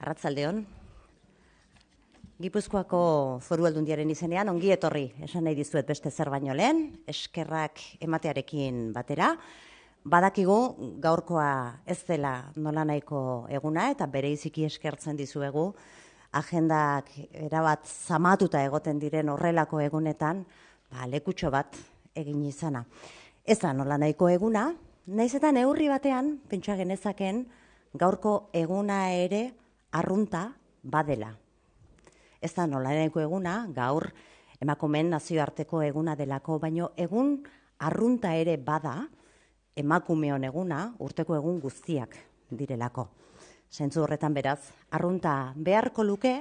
Arratsaldeon. Gipuzkoako Foru Aldundiaren izenean ongi etorri esan nahi dizuet beste zer baino lehen, eskerrak ematearekin batera. Badakigu gaurkoa ez dela nolanahiko eguna eta bereiziki eskertzen dizuegu agendak erabat zamatuta egoten diren horrelako egunetan, lekutxo bat egin izana. Ez da nolanahiko eguna, naiz eta neurri batean pentsa genezaken gaurko eguna ere arrunta badela. Ez da nolanahiko eguna, gaur emakumeen nazioarteko eguna delako, baino egun arrunta ere bada emakumeon eguna urteko egun guztiak direlako. Zentzu horretan beraz, arrunta beharko luke,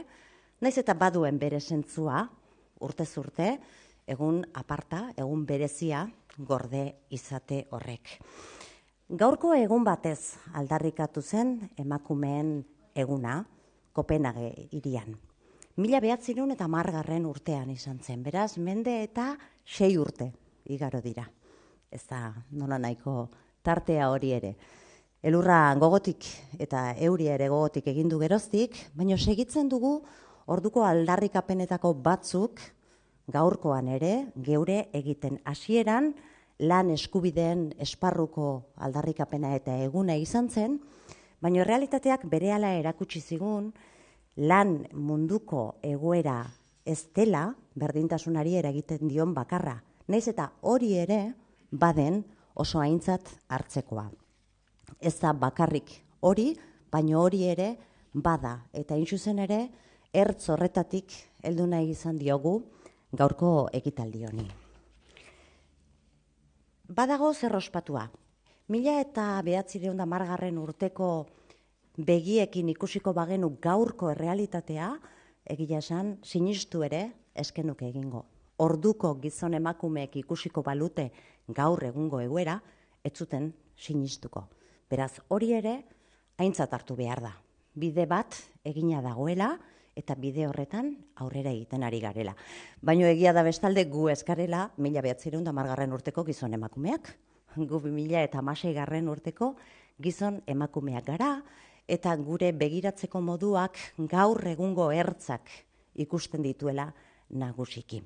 naiz eta baduen bere zentzua urtez urte, egun aparta, egun berezia gorde izate horrek. Gaurko egun batez aldarrikatu zen emakumeen eguna Kopenhague hirian. 1910 urtean izan zen, beraz, mende eta 6 urte igaro dira. Ez da nolanahiko tartea hori ere. Elurra gogotik eta euria ere gogotik egin du geroztik, baina segitzen dugu orduko aldarrikapenetako batzuk gaurkoan ere geure egiten hasieran lan eskubideen esparruko aldarrikapena eta eguna izan zen, baina realitateak berehala erakutsi zigun lan munduko egoera ez dela berdintasunari eragiten dion bakarra. Naiz eta hori ere baden oso aintzat hartzekoa. Ez da bakarrik hori, baina hori ere bada. Eta hain zuzen ere, ertz horretatik heldu nahi izan diogu gaurko ekitaldi honi. Badago zer ospatua. 1910 urteko begiekin ikusiko bagenu gaurko errealitatea, egia esan, sinistu ere eskenuke egingo. Orduko gizon emakumeek ikusiko balute gaur egungo egoera, ez zuten sinistuko. Beraz, hori ere aintzat hartu behar da. Bide bat egina dagoela eta bide horretan aurrera egiten ari garela. Baina egia da bestalde gu eskarela 1910 urteko gizon emakumeak. Gu 2016 urteko gizon emakumeak gara eta gure begiratzeko moduak gaur egungo ertzak ikusten dituela nagusiki.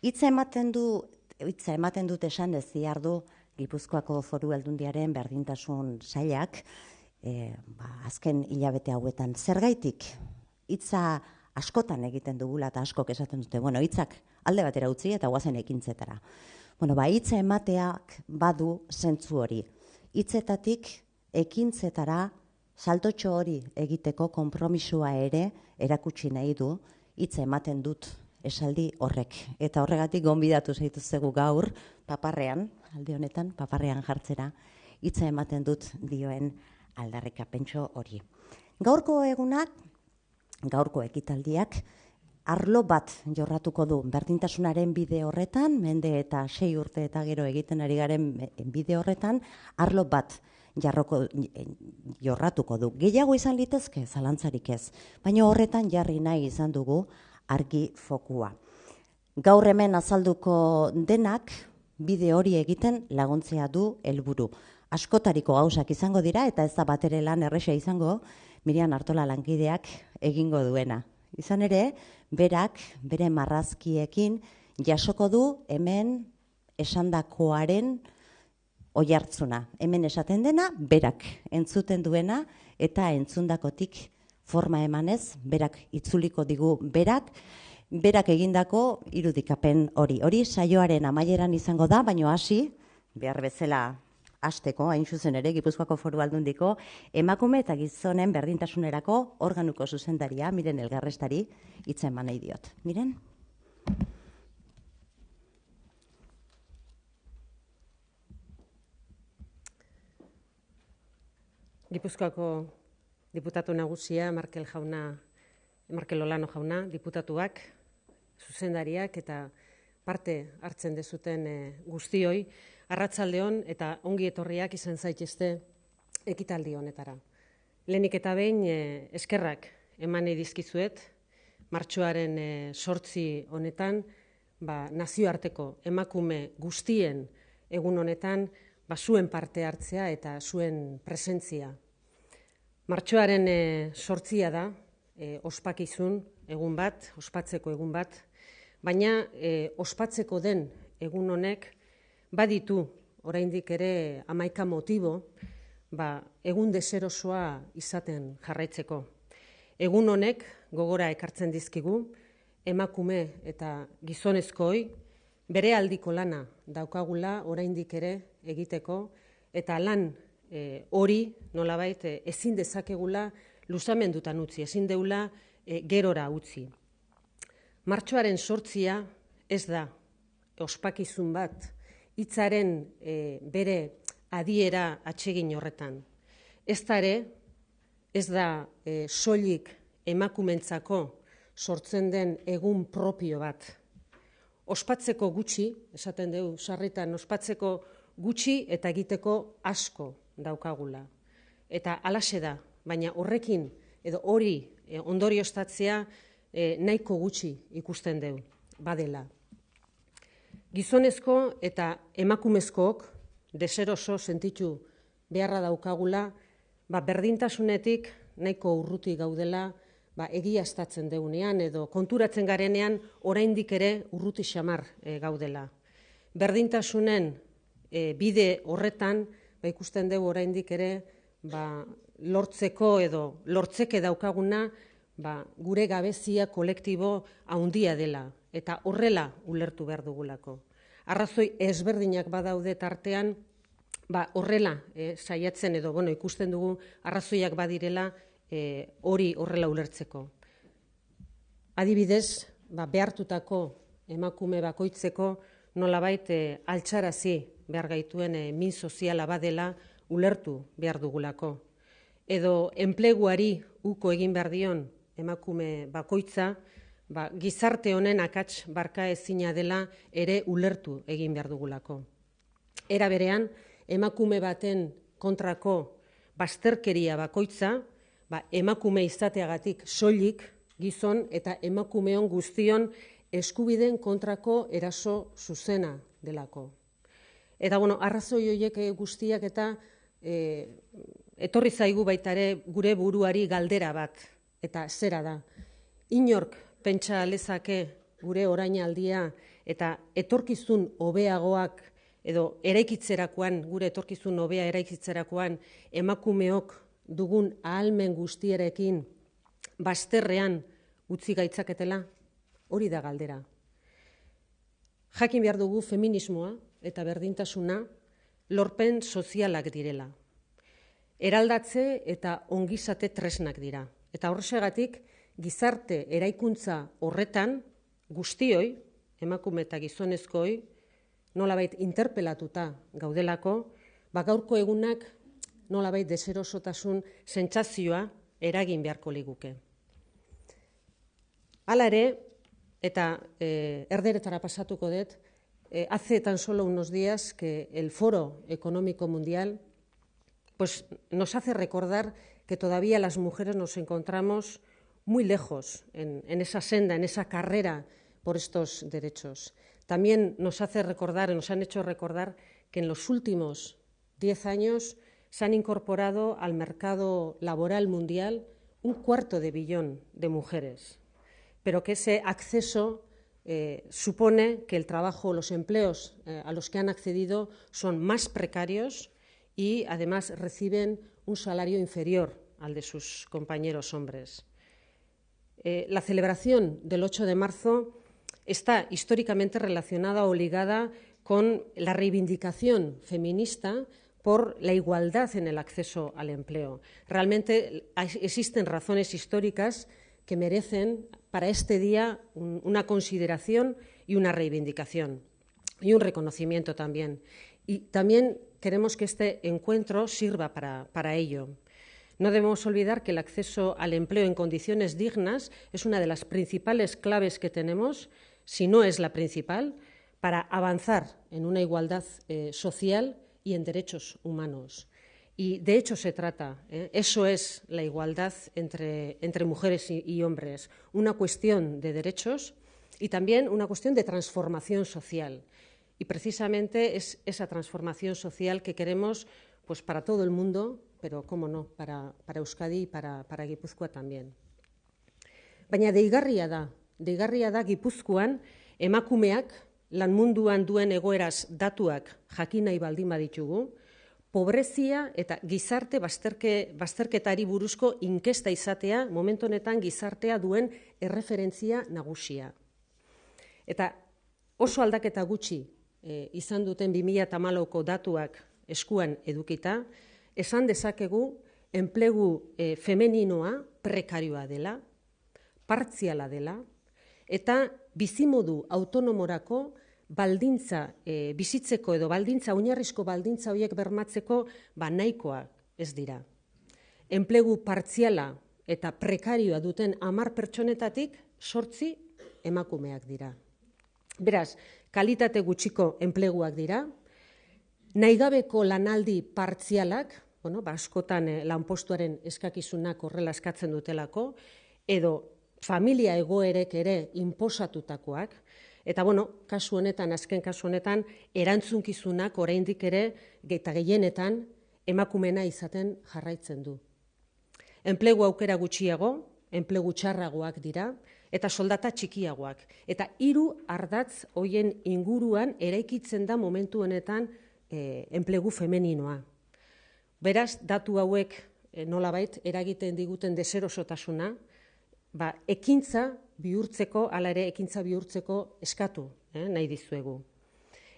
Hitza ematen dut esan ez diardu Gipuzkoako Foru Aldundiaren berdintasun sailak azken hilabete hauetan. Zergaitik hitza askotan egiten dugula eta askok esaten dute, hitzak alde batera utzi eta goazen ekintzetara. Hitza emateak badu zentzu hori. Hitzetatik ekintzetara saltotxo hori egiteko konpromisoa ere erakutsi nahi du hitza ematen dut esaldi horrek. Eta horregatik gonbidatu zaituztegu gaur paparrean, alde honetan, paparrean jartzera, hitza ematen dut dioen aldarrikapentxo hori. Gaurko egunak, gaurko ekitaldiak, arlo bat jorratuko du berdintasunaren bide horretan, mende eta 6 urte eta gero egiten ari garen bide horretan, arlo bat jorratuko du. Gehiago izan litezke, zalantzarik ez, baina horretan jarri nahi izan dugu argi fokua. Gaur hemen azalduko denak bide hori egiten laguntzea du helburu. Askotariko gauzak izango dira eta ez da batere lan erresa izango Miriam Artola lankideak egingo duena. Izan ere, berak bere marrazkiekin jasoko du hemen esandakoaren oihartzuna. Hemen esaten dena, berak entzuten duena eta entzundakotik forma emanez, berak itzuliko digu berak egindako irudikapen hori. Hori saioaren amaieran izango da, baina hasi, behar bezala hasteko, hain zuzen ere, Gipuzkoako Foru Aldundiko emakume eta gizonen berdintasunerako organuko zuzendaria, Miren Elgarrestari, hitza eman nahi diot. Miren? Gipuzkoako diputatu nagusia, Markel Olano jauna, diputatuak, zuzendariak eta parte hartzen dezuten guztioi, arratsaldeon eta ongi etorriak izan zaitezte ekitaldi honetara. Lehenik eta behin eskerrak eman nahi dizkizuet, martxoaren 8 honetan, nazioarteko emakume guztien egun honetan, zuen parte hartzea eta zuen presentzia Martxoaren 8 da, ospakizun egun bat, ospatzeko egun bat, baina ospatzeko den egun honek baditu oraindik ere 11 motibo egun deserosoa izaten jarraitzeko. Egun honek gogora ekartzen dizkigu, emakume eta gizonezkoi bere aldiko lana daukagula oraindik ere egiteko, eta lan hori nolabait ezin dezakegula luzamendutan utzi, ezin deula gerora utzi. Martxoaren 8 ez da ospakizun bat hitzaren bere adiera atsegin horretan. Ez da soilik emakumentzako sortzen den egun propio bat. Ospatzeko gutxi, esaten dugu sarritan, ospatzeko gutxi eta egiteko asko daukagula. Eta halaxe da, baina horrekin edo hori ondorioztatzea nahiko gutxi ikusten dugu, badela. Gizonezko eta emakumezkook deseroso sentitu beharra daukagula, berdintasunetik nahiko urruti gaudela, egiaztatzen deunean edo konturatzen garenean oraindik ere urruti xamar gaudela. Berdintasunen bide horretan ikusten dugu oraindik ere lortzeko edo lortzeke daukaguna gure gabezia kolektibo handia dela eta horrela ulertu behar dugulako. Arrazoi ezberdinak badaude tartean, horrela saiatzen edo ikusten dugu arrazoiak badirela hori horrela ulertzeko. Adibidez, behartutako emakume bakoitzeko nolabait altxarazi behar gaituen min soziala badela ulertu behar dugulako. Edo enpleguari uko egin behar dion emakume bakoitza, gizarte honen akats barka ezina dela ere ulertu egin behar dugulako. Era berean, emakume baten kontrako bazterkeria bakoitza, emakume izateagatik soilik gizon eta emakumeon guztion eskubideen kontrako eraso zuzena delako. Eta arrazoi horiek guztiak eta etorri zaigu baita ere gure buruari galdera bat, eta zera da. Inork pentsa lezake gure orainaldia eta etorkizun hobeagoak edo eraikitzerakoan, gure etorkizun hobea eraikitzerakoan emakumeok dugun ahalmen guztierekin bazterrean utzi gaitzaketela, hori da galdera. Jakin behar dugu feminismoa eta berdintasuna lorpen sozialak direla. Eraldatze eta ongizate tresnak dira. Eta horrexegatik gizarte eraikuntza horretan guztioi, emakume eta gizonezkoi, nolabait interpelatuta gaudelako, gaurko egunak nolabait deserosotasun sentsazioa eragin beharko liguke. Hala ere, eta erderetara pasatuko dut, hace tan solo unos días que el Foro Económico Mundial nos hace recordar que todavía las mujeres nos encontramos muy lejos en esa senda, en esa carrera por estos derechos. También nos hace recordar, nos han hecho recordar que en los últimos 10 años se han incorporado al mercado laboral mundial 1/4 billón de mujeres, pero que ese acceso supone que el trabajo, los empleos a los que han accedido son más precarios y además reciben un salario inferior al de sus compañeros hombres. La celebración del 8 de marzo está históricamente relacionada o ligada con la reivindicación feminista por la igualdad en el acceso al empleo. Realmente existen razones históricas que merecen para este día una consideración y una reivindicación y un reconocimiento también. Y también queremos que este encuentro sirva para ello. No debemos olvidar que el acceso al empleo en condiciones dignas es una de las principales claves que tenemos, si no es la principal, para avanzar en una igualdad social y en derechos humanos. Y de hecho se trata, eso es la igualdad entre mujeres y hombres, una cuestión de derechos y también una cuestión de transformación social. Y precisamente es esa transformación social que queremos para todo el mundo, pero, como no, para Euskadi y para Gipuzkoa también. Baina deigarria da Gipuzkoan emakumeak lan munduan duen egoeraz datuak jakin nahi baldin baditugu, pobrezia eta gizarte bazterketari buruzko inkesta izatea momentu honetan gizartea duen erreferentzia nagusia. Eta oso aldaketa gutxi izan duten 2014ko datuak eskuan edukita, esan dezakegu enplegu femeninoa prekarioa dela, partziala dela, eta bizimodu autonomorako baldintza bizitzeko edo baldintza, oinarrizko baldintza horiek bermatzeko nahikoa ez dira. Enplegu partziala eta prekarioa duten 10 pertsonetatik 8 emakumeak dira. Beraz, kalitate gutxiko enpleguak dira, nahigabeko lanaldi partzialak, askotan lanpostuaren eskakizunak horrela eskatzen dutelako, edo familia egoerek ere inposatutakoak, eta kasu honetan, azken kasu honetan, erantzunkizunak oraindik ere eta gehienetan emakumena izaten jarraitzen du. Enplegu aukera gutxiago, enplegu txarragoak dira, eta soldata txikiagoak. Eta 3 ardatz hoien inguruan eraikitzen da momentu honetan enplegu femeninoa. Beraz, datu hauek nolabait eragiten diguten deserosotasuna, ekintza bihurtzeko, hala ere ekintza bihurtzeko eskatu nahi dizuegu.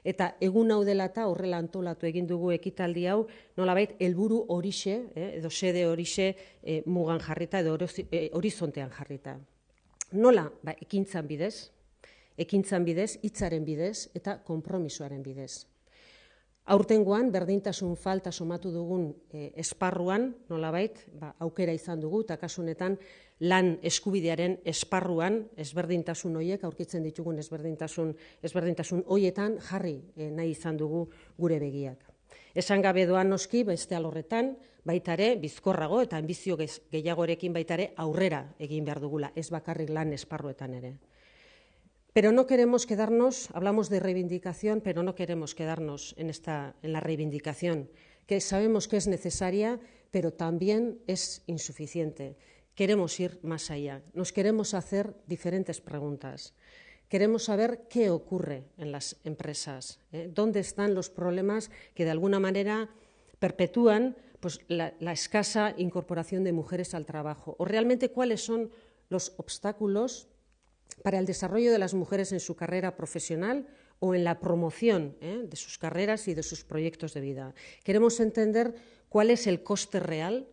Eta egun hau dela eta horrela antolatu egin dugu ekitaldi hau, nolabait helburu horixe, edo xede horixe mugan jarrita edo horizontean jarrita. Nola? Ekintzan bidez, hitzaren bidez eta konpromisoaren bidez. Aurtengoan, berdintasun falta somatu dugun esparruan, nolabait, aukera izan dugu, eta kasunetan lan eskubidearen esparruan, ezberdintasun horiek, aurkitzen ditugun ezberdintasun horietan jarri nahi izan dugu gure begiak. Esan gabe doan noski, beste alorretan, baitare bizkorrago eta anbizio gehiagorekin baitare aurrera egin behar dugula, ez bakarrik lan esparruetan ere. Pero no queremos quedarnos, hablamos de reivindicación, pero no queremos quedarnos en la reivindicación, que sabemos que es necesaria, pero también es insuficiente. Queremos ir más allá, nos queremos hacer diferentes preguntas. Queremos saber qué ocurre en las empresas, dónde están los problemas que de alguna manera perpetúan la escasa incorporación de mujeres al trabajo, o realmente cuáles son los obstáculos para el desarrollo de las mujeres en su carrera profesional o en la promoción de sus carreras y de sus proyectos de vida. Queremos entender cuál es el coste real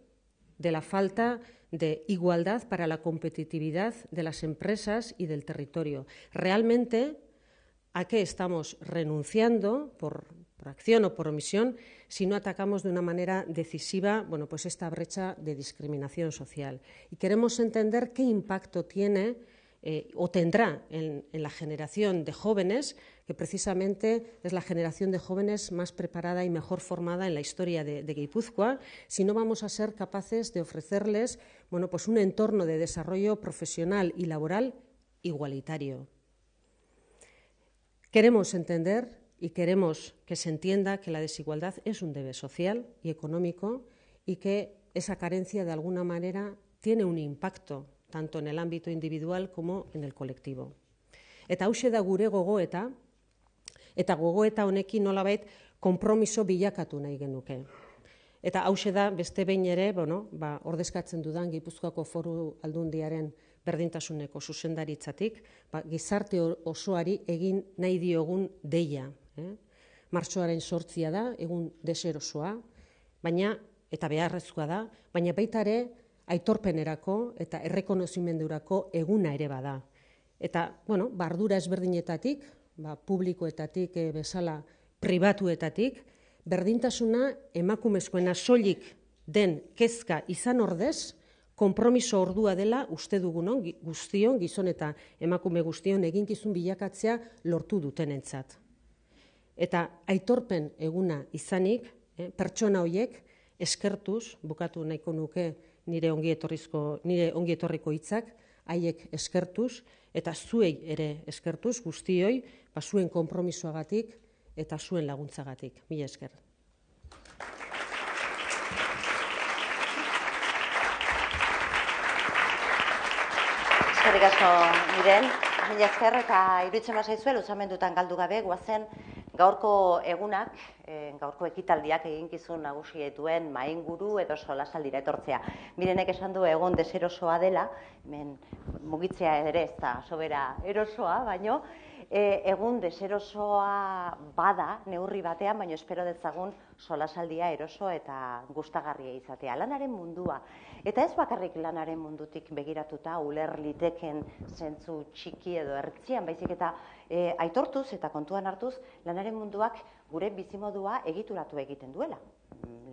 de la falta de igualdad para la competitividad de las empresas y del territorio. Realmente, ¿a qué estamos renunciando por acción o por omisión si no atacamos de una manera decisiva esta brecha de discriminación social? Y queremos entender qué impacto tiene o tendrá en la generación de jóvenes, que precisamente es la generación de jóvenes más preparada y mejor formada en la historia de Guipúzcoa, si no vamos a ser capaces de ofrecerles un entorno de desarrollo profesional y laboral igualitario. Queremos entender y queremos que se entienda que la desigualdad es un debe social y económico y que esa carencia de alguna manera tiene un impacto tanto en el ámbito individual como en el colectivo. Eta hauxe da gure gogoeta, eta gogoeta honekin nolabait konpromiso bilakatu nahi genuke. Eta hauxe da beste behin ere, ordezkatzen dudan Gipuzkoako Foru Aldundiaren berdintasuneko zuzendaritzatik, gizarte osoari egin nahi diogun deia. Martxoaren 8 da, egun deserosoa, eta beharrezkoa da, baina baita ere aitorpenerako eta errekonozimendurako eguna ere bada. Eta, ardura ezberdinetatik, publikoetatik bezala pribatuetatik, berdintasuna emakumezkoena soilik den kezka izan ordez, konpromiso ordua dela uste dugunon guztion, gizon eta emakume guztion eginkizun bilakatzea lortu dutenentzat. Eta aitorpen eguna izanik, pertsona horiek eskertuz, bukatu nahiko nuke nire ongi etorriko hitzak, haiek eskertuz, eta zuei ere eskertuz, guztioi, zuen konpromisoagatik eta zuen laguntzagatik. Mila esker. Eskerrik asko, Miren. Mila esker eta iruditzen bazaizuela luzamendutan galdu gabe goazen gaurko egunak, gaurko ekitaldiak eginkizun nagusia dituen mahainguru edo solasaldira etortzea. Mirenek esan du egon deserosoa dela, hemen mugitzea ere ez da sobera erosoa, baino egun deserosoa bada neurri batean, baino espero dezagun solasaldia eroso eta gustagarria izatea. Lanaren mundua, eta ez bakarrik lanaren mundutik begiratuta uler liteken zentzu txiki edo ertzian, baizik eta aitortuz eta kontuan hartuz lanaren munduak gure bizimodua egituratu egiten duela.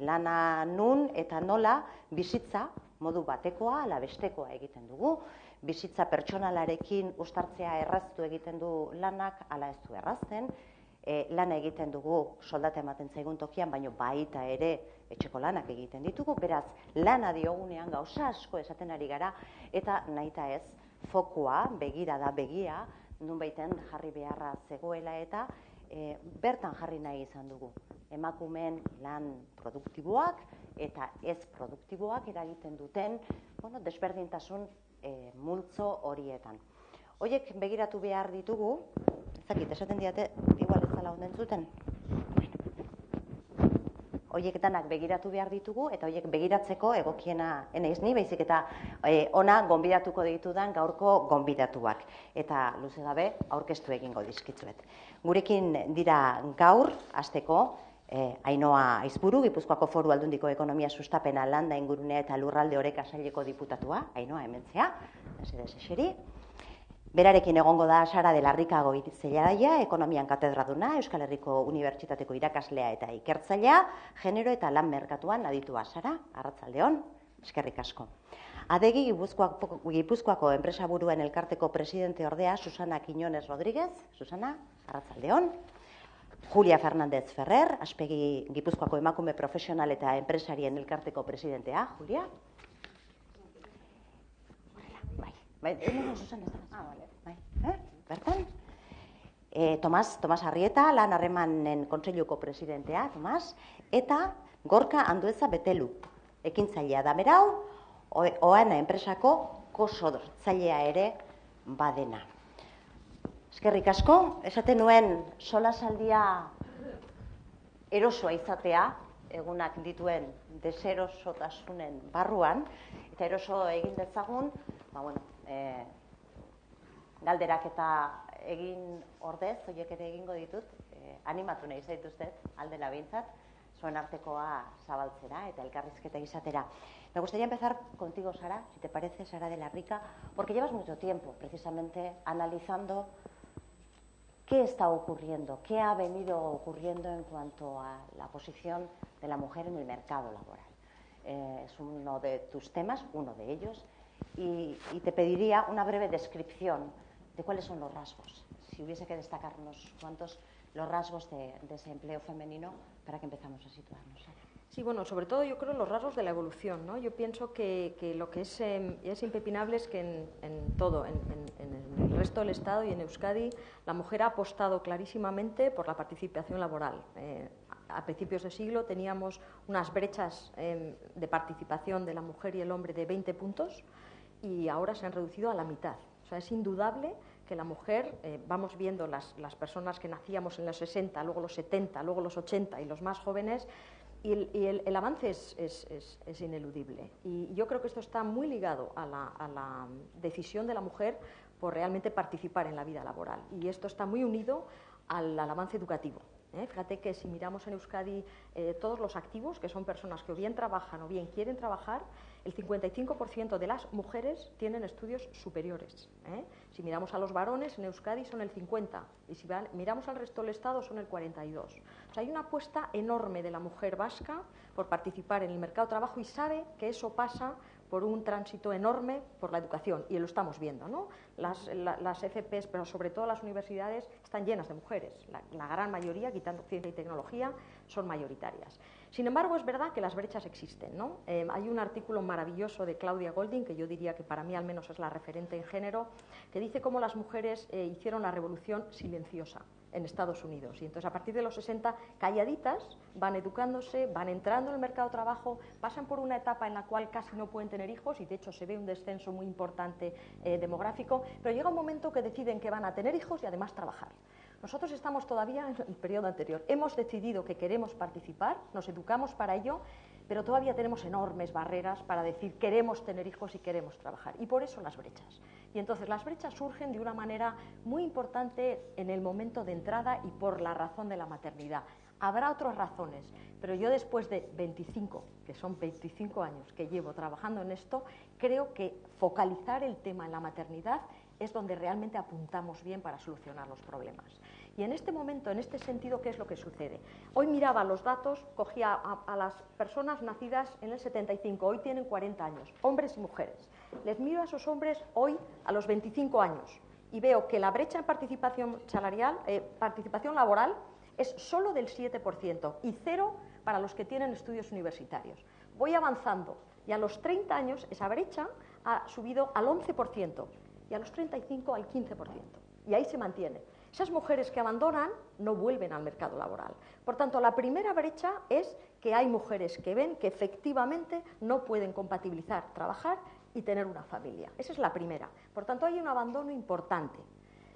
Lana nun eta nola bizitza modu batekoa ala bestekoa egiten dugu. Bizitza pertsonalarekin uztartzea erraztu egiten du lanak ala ez du errazten. Lana egiten dugu soldata ematen zaigun tokian, baino baita ere etxeko lanak egiten ditugu. Beraz, lana diogunean gauza asko esaten ari gara eta nahita ez fokua, begira da begia, nunbaiten jarri beharra zegoela eta bertan jarri nahi izan dugu. Emakumeen lan produktiboak eta ez produktiboak eragiten duten desberdintasun multzo horietan. Horiek begiratu behar ditugu, ezakit, esaten diate, igual ez dela onden zuten. Horiek danak begiratu behar ditugu, eta horiek begiratzeko egokiena enaiz ni, baizik eta ona gonbidatuko ditudan gaurko gonbidatuak. Eta luze gabe aurkeztu egingo dizkitzuet. Gurekin dira gaur, hasteko, Ainhoa Aizpuru, Gipuzkoako Foru Aldundiko Ekonomia Sustapena, Landa Ingurunea eta Lurralde Oreka Saileko diputatua. Ainhoa, hementzea, eseri. Berarekin egongo da Sara de la Rica Goirizelaia, ekonomian katedraduna, Euskal Herriko Unibertsitateko irakaslea eta ikertzailea, genero eta lan merkatuan aditua. Sara, arratsaldeon, eskerrik asko. Adegi Gipuzkoako enpresaburuen elkarteko presidente ordea, Susana Quiñones Rodríguez. Susana, arratsaldeon. Julia Fernández Ferrer, Aspegi Gipuzkoako emakume profesional eta enpresarien elkarteko presidentea. Julia? Bai, Susana, bertan? Tomas Arrieta, Lan Harremanen Kontseiluko presidentea, Tomas, eta Gorka Andueza Betelu, ekintzailea da berau, Oana enpresako kosortzailea ere badena. Eskerrik asko, esaten nuen solasaldia erosoa izatea, egunak dituen deserosotasunen barruan, eta eroso egin dezagun, galderak eta egin ordez, horiek ere egingo ditut, animatu nahi zaituztet, aldela behintzat, zuen artekoa zabaltzera eta elkarrizketa izatera. Me gustaría empezar contigo, Sara, si te parece, Sara de la Rica, porque llevas mucho tiempo precisamente analizando qué está ocurriendo, qué ha venido ocurriendo en cuanto a la posición de la mujer en el mercado laboral. Es uno de tus temas, uno de ellos, y te pediría una breve descripción de cuáles son los rasgos. Si hubiese que destacar unos cuantos, los rasgos de ese empleo femenino para que empezamos a situarnos. Sí, bueno, sobre todo yo creo los rasgos de la evolución, ¿no? Yo pienso que lo que es impepinable es que en todo, en el resto del Estado y en Euskadi, la mujer ha apostado clarísimamente por la participación laboral. A principios de siglo teníamos unas brechas de participación de la mujer y el hombre de 20 puntos y ahora se han reducido a la mitad. O sea, es indudable que la mujer, vamos viendo las personas que nacíamos en los 60, luego los 70, luego los 80 y los más jóvenes, y el avance es ineludible. Y yo creo que esto está muy ligado a la decisión de la mujer por realmente participar en la vida laboral. Y esto está muy unido al avance educativo. Fíjate que si miramos en Euskadi todos los activos, que son personas que o bien trabajan o bien quieren trabajar, el 55% de las mujeres tienen estudios superiores. Si miramos a los varones, en Euskadi son el 50%, y si miramos al resto del Estado son el 42%. O sea, hay una apuesta enorme de la mujer vasca por participar en el mercado de trabajo y sabe que eso pasa por un tránsito enorme por la educación, y lo estamos viendo, ¿no? Las FPs, pero sobre todo las universidades, están llenas de mujeres. La gran mayoría, quitando ciencia y tecnología, son mayoritarias. Sin embargo, es verdad que las brechas existen, ¿no? Hay un artículo maravilloso de Claudia Goldin, que yo diría que para mí al menos es la referente en género, que dice cómo las mujeres hicieron la revolución silenciosa. en Estados Unidos. Y entonces, a partir de los 60, calladitas, van educándose, van entrando en el mercado de trabajo, pasan por una etapa en la cual casi no pueden tener hijos y, de hecho, se ve un descenso muy importante demográfico, pero llega un momento que deciden que van a tener hijos y además trabajar. Nosotros estamos todavía en el periodo anterior. Hemos decidido que queremos participar, nos educamos para ello, pero todavía tenemos enormes barreras para decir queremos tener hijos y queremos trabajar. Y por eso las brechas. Y entonces las brechas surgen de una manera muy importante en el momento de entrada y por la razón de la maternidad. Habrá otras razones, pero yo después de 25, que son 25 años que llevo trabajando en esto, creo que focalizar el tema en la maternidad es donde realmente apuntamos bien para solucionar los problemas. Y en este momento, en este sentido, ¿qué es lo que sucede? Hoy miraba los datos, cogía a las personas nacidas en el 75, hoy tienen 40 años, hombres y mujeres. Les miro a esos hombres hoy a los 25 años y veo que la brecha en participación salarial, participación laboral, es solo del 7% y cero para los que tienen estudios universitarios. Voy avanzando y a los 30 años esa brecha ha subido al 11% y a los 35 al 15%. Y ahí se mantiene. Esas mujeres que abandonan no vuelven al mercado laboral. Por tanto, la primera brecha es que hay mujeres que ven que efectivamente no pueden compatibilizar trabajar y tener una familia. Esa es la primera. Por tanto, hay un abandono importante.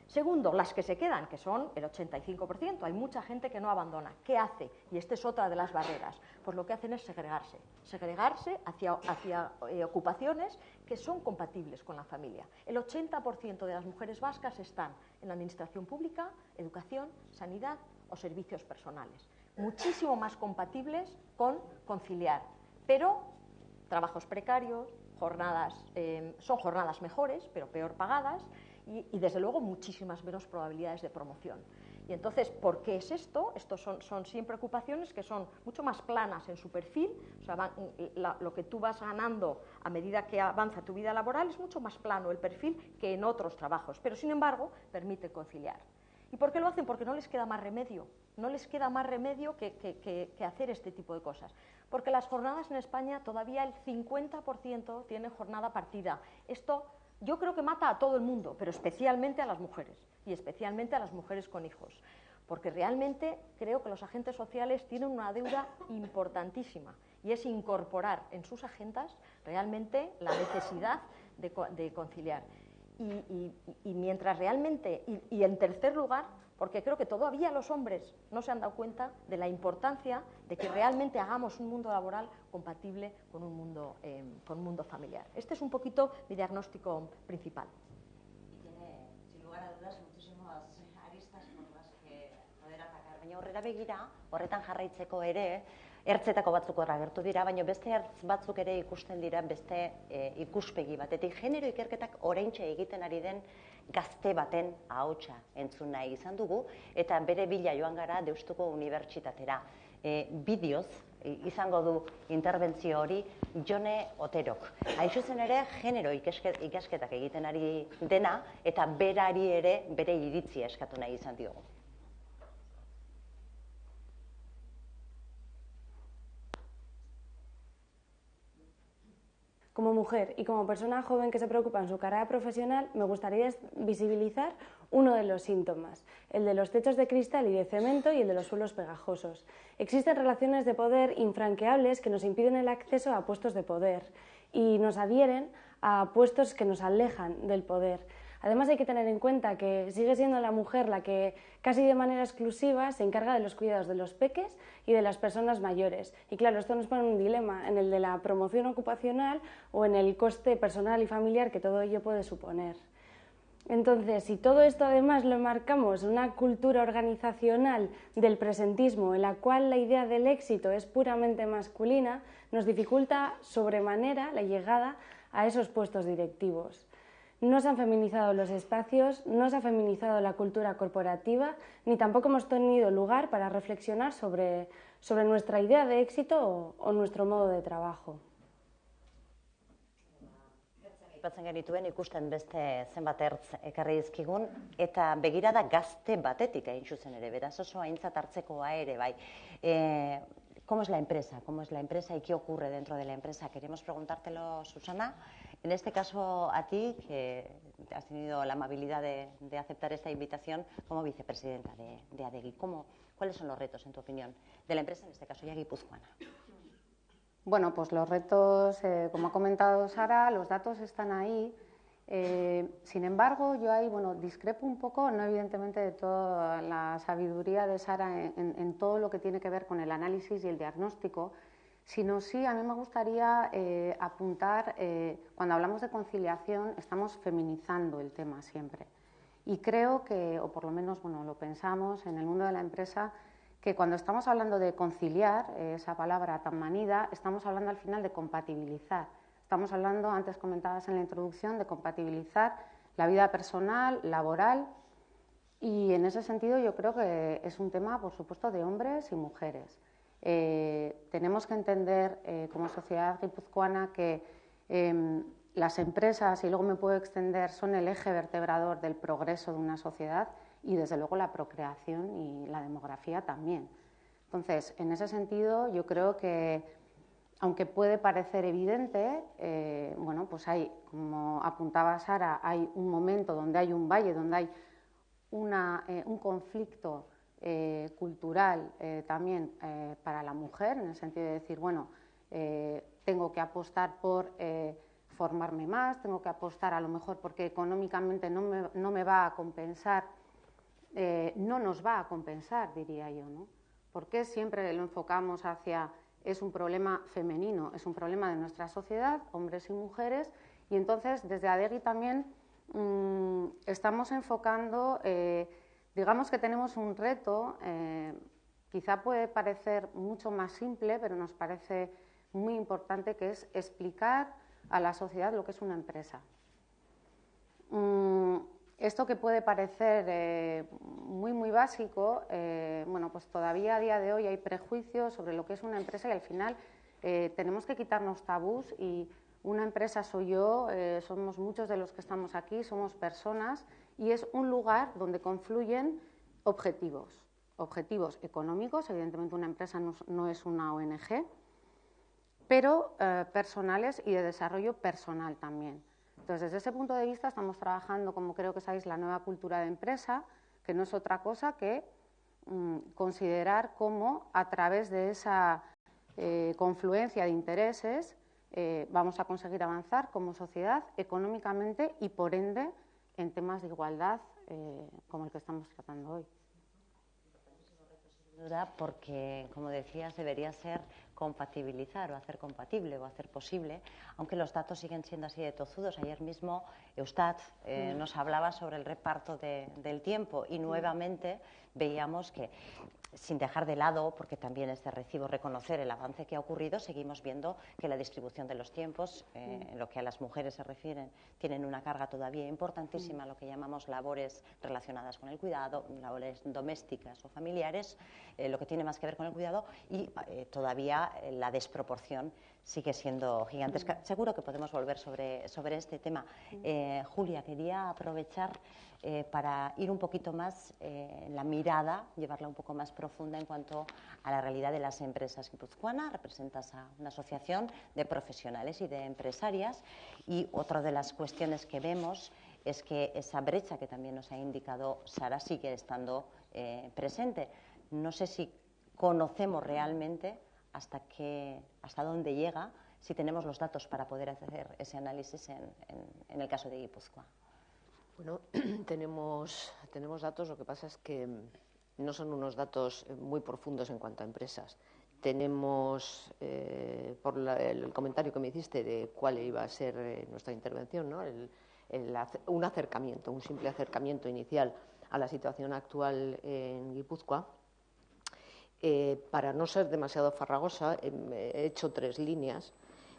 Segundo, las que se quedan, que son el 85%, hay mucha gente que no abandona. ¿Qué hace? Y esta es otra de las barreras. Pues lo que hacen es segregarse hacia ocupaciones que son compatibles con la familia. El 80% de las mujeres vascas están en la administración pública, educación, sanidad o servicios personales. Muchísimo más compatibles con conciliar, pero trabajos precarios, son jornadas mejores, pero peor pagadas, y desde luego muchísimas menos probabilidades de promoción. Y entonces, ¿por qué es esto? Estos son siempre ocupaciones que son mucho más planas en su perfil, o sea, lo que tú vas ganando a medida que avanza tu vida laboral es mucho más plano el perfil que en otros trabajos, pero sin embargo permite conciliar. ¿Y por qué lo hacen? Porque no les queda más remedio, no les queda más remedio que hacer este tipo de cosas. Porque las jornadas en España todavía el 50% tienen jornada partida. Esto yo creo que mata a todo el mundo, pero especialmente a las mujeres, y especialmente a las mujeres con hijos, porque realmente creo que los agentes sociales tienen una deuda importantísima, y es incorporar en sus agendas realmente la necesidad de conciliar. Y mientras realmente, y en tercer lugar, porque creo que todavía los hombres no se han dado cuenta de la importancia de que realmente hagamos un mundo laboral compatible con un mundo familiar. Este es un poquito mi diagnóstico principal. Y tiene, sin lugar a dudas, muchísimas aristas por las que poder atacar. Baina horrela begira, horretan jarraitzeko ere, ertzetako batzuk horra gertu dira, baina beste ertz batzuk ere ikusten dira beste ikuspegi batetik. Genero ikerketak oraintxe egiten ari den gazte baten ahotsa entzun nahi izan dugu, eta bere bila joan gara Deustuko Unibertsitatera. Bideoz izango du interbentzio hori Jone Oterok. Hain zuzen ere, genero ikasketak egiten ari dena, eta berari ere bere iritzia eskatu nahi izan diogu. Como mujer y como persona joven que se preocupa en su carrera profesional, me gustaría visibilizar uno de los síntomas, el de los techos de cristal y de cemento y el de los suelos pegajosos. Existen relaciones de poder infranqueables que nos impiden el acceso a puestos de poder y nos adhieren a puestos que nos alejan del poder. Además hay que tener en cuenta que sigue siendo la mujer la que casi de manera exclusiva se encarga de los cuidados de los peques y de las personas mayores. Y claro, esto nos pone un dilema en el de la promoción ocupacional o en el coste personal y familiar que todo ello puede suponer. Entonces, si todo esto además lo enmarcamos en una cultura organizacional del presentismo en la cual la idea del éxito es puramente masculina, nos dificulta sobremanera la llegada a esos puestos directivos. No se han feminizado los espacios, no se ha feminizado la cultura corporativa, ni tampoco hemos tenido lugar para reflexionar sobre nuestra idea de éxito o nuestro modo de trabajo. Aipatzen genituen ikusten beste zenbat ertz ekarri dizkigun, eta begirada gazte batetik hain zuzen ere, beraz oso aintzat hartzekoa ere bai. ¿Cómo es la empresa? ¿Cómo es la empresa y qué ocurre dentro de la empresa? Queremos preguntártelo, Susana, En este caso, a ti, que has tenido la amabilidad de aceptar esta invitación como vicepresidenta de ADEGI, ¿cuáles son los retos, en tu opinión, de la empresa, en este caso ya guipuzcoana? Bueno, pues los retos, como ha comentado Sara, los datos están ahí. Sin embargo, yo ahí discrepo un poco, no evidentemente de toda la sabiduría de Sara en todo lo que tiene que ver con el análisis y el diagnóstico, sino sí, a mí me gustaría apuntar, cuando hablamos de conciliación, estamos feminizando el tema siempre. Y creo que, o por lo menos lo pensamos en el mundo de la empresa, que cuando estamos hablando de conciliar, esa palabra tan manida, estamos hablando al final de compatibilizar. Estamos hablando, antes comentabas en la introducción, de compatibilizar la vida personal, laboral, y en ese sentido yo creo que es un tema, por supuesto, de hombres y mujeres. Tenemos que entender como sociedad guipuzcoana que las empresas, y luego me puedo extender, son el eje vertebrador del progreso de una sociedad y desde luego la procreación y la demografía también. Entonces, en ese sentido yo creo que, aunque puede parecer evidente, pues hay, como apuntaba Sara, hay un momento donde hay un valle, donde hay un conflicto cultural también para la mujer, en el sentido de decir, tengo que apostar por formarme más, tengo que apostar a lo mejor porque económicamente no me va a compensar, no nos va a compensar, diría yo, ¿no? ¿Por qué siempre lo enfocamos hacia es un problema femenino, es un problema de nuestra sociedad, hombres y mujeres, y entonces desde ADEGI también estamos enfocando, digamos que tenemos un reto, quizá puede parecer mucho más simple, pero nos parece muy importante, que es explicar a la sociedad lo que es una empresa. Esto que puede parecer muy básico, pues todavía a día de hoy hay prejuicios sobre lo que es una empresa y al final tenemos que quitarnos tabús y una empresa soy yo, somos muchos de los que estamos aquí, somos personas y es un lugar donde confluyen objetivos económicos, evidentemente una empresa no es una ONG, pero personales y de desarrollo personal también. Entonces, desde ese punto de vista estamos trabajando, como creo que sabéis, la nueva cultura de empresa, que no es otra cosa que considerar cómo a través de esa confluencia de intereses vamos a conseguir avanzar como sociedad económicamente y, por ende, en temas de igualdad como el que estamos tratando hoy. Porque, como decías, debería ser compatibilizar o hacer compatible o hacer posible, aunque los datos siguen siendo así de tozudos. Ayer mismo Eustat nos hablaba sobre el reparto del tiempo y nuevamente veíamos que, sin dejar de lado, porque también es de recibo reconocer el avance que ha ocurrido, seguimos viendo que la distribución de los tiempos, en lo que a las mujeres se refieren, tienen una carga todavía importantísima, lo que llamamos labores relacionadas con el cuidado, labores domésticas o familiares, lo que tiene más que ver con el cuidado, y todavía la desproporción sigue siendo gigantesca. Seguro que podemos volver sobre este tema. Julia, quería aprovechar para ir un poquito más la mirada, llevarla un poco más profunda en cuanto a la realidad de las empresas guipuzcoanas. Representas a una asociación de profesionales y de empresarias y otra de las cuestiones que vemos es que esa brecha que también nos ha indicado Sara sigue estando presente. No sé si conocemos realmente hasta dónde llega, si tenemos los datos para poder hacer ese análisis en el caso de Guipúzcoa. Bueno, tenemos datos, lo que pasa es que no son unos datos muy profundos en cuanto a empresas. Tenemos, por el comentario que me hiciste de cuál iba a ser nuestra intervención, ¿no? Un acercamiento, un simple acercamiento inicial a la situación actual en Guipúzcoa. Para no ser demasiado farragosa, he hecho 3 líneas.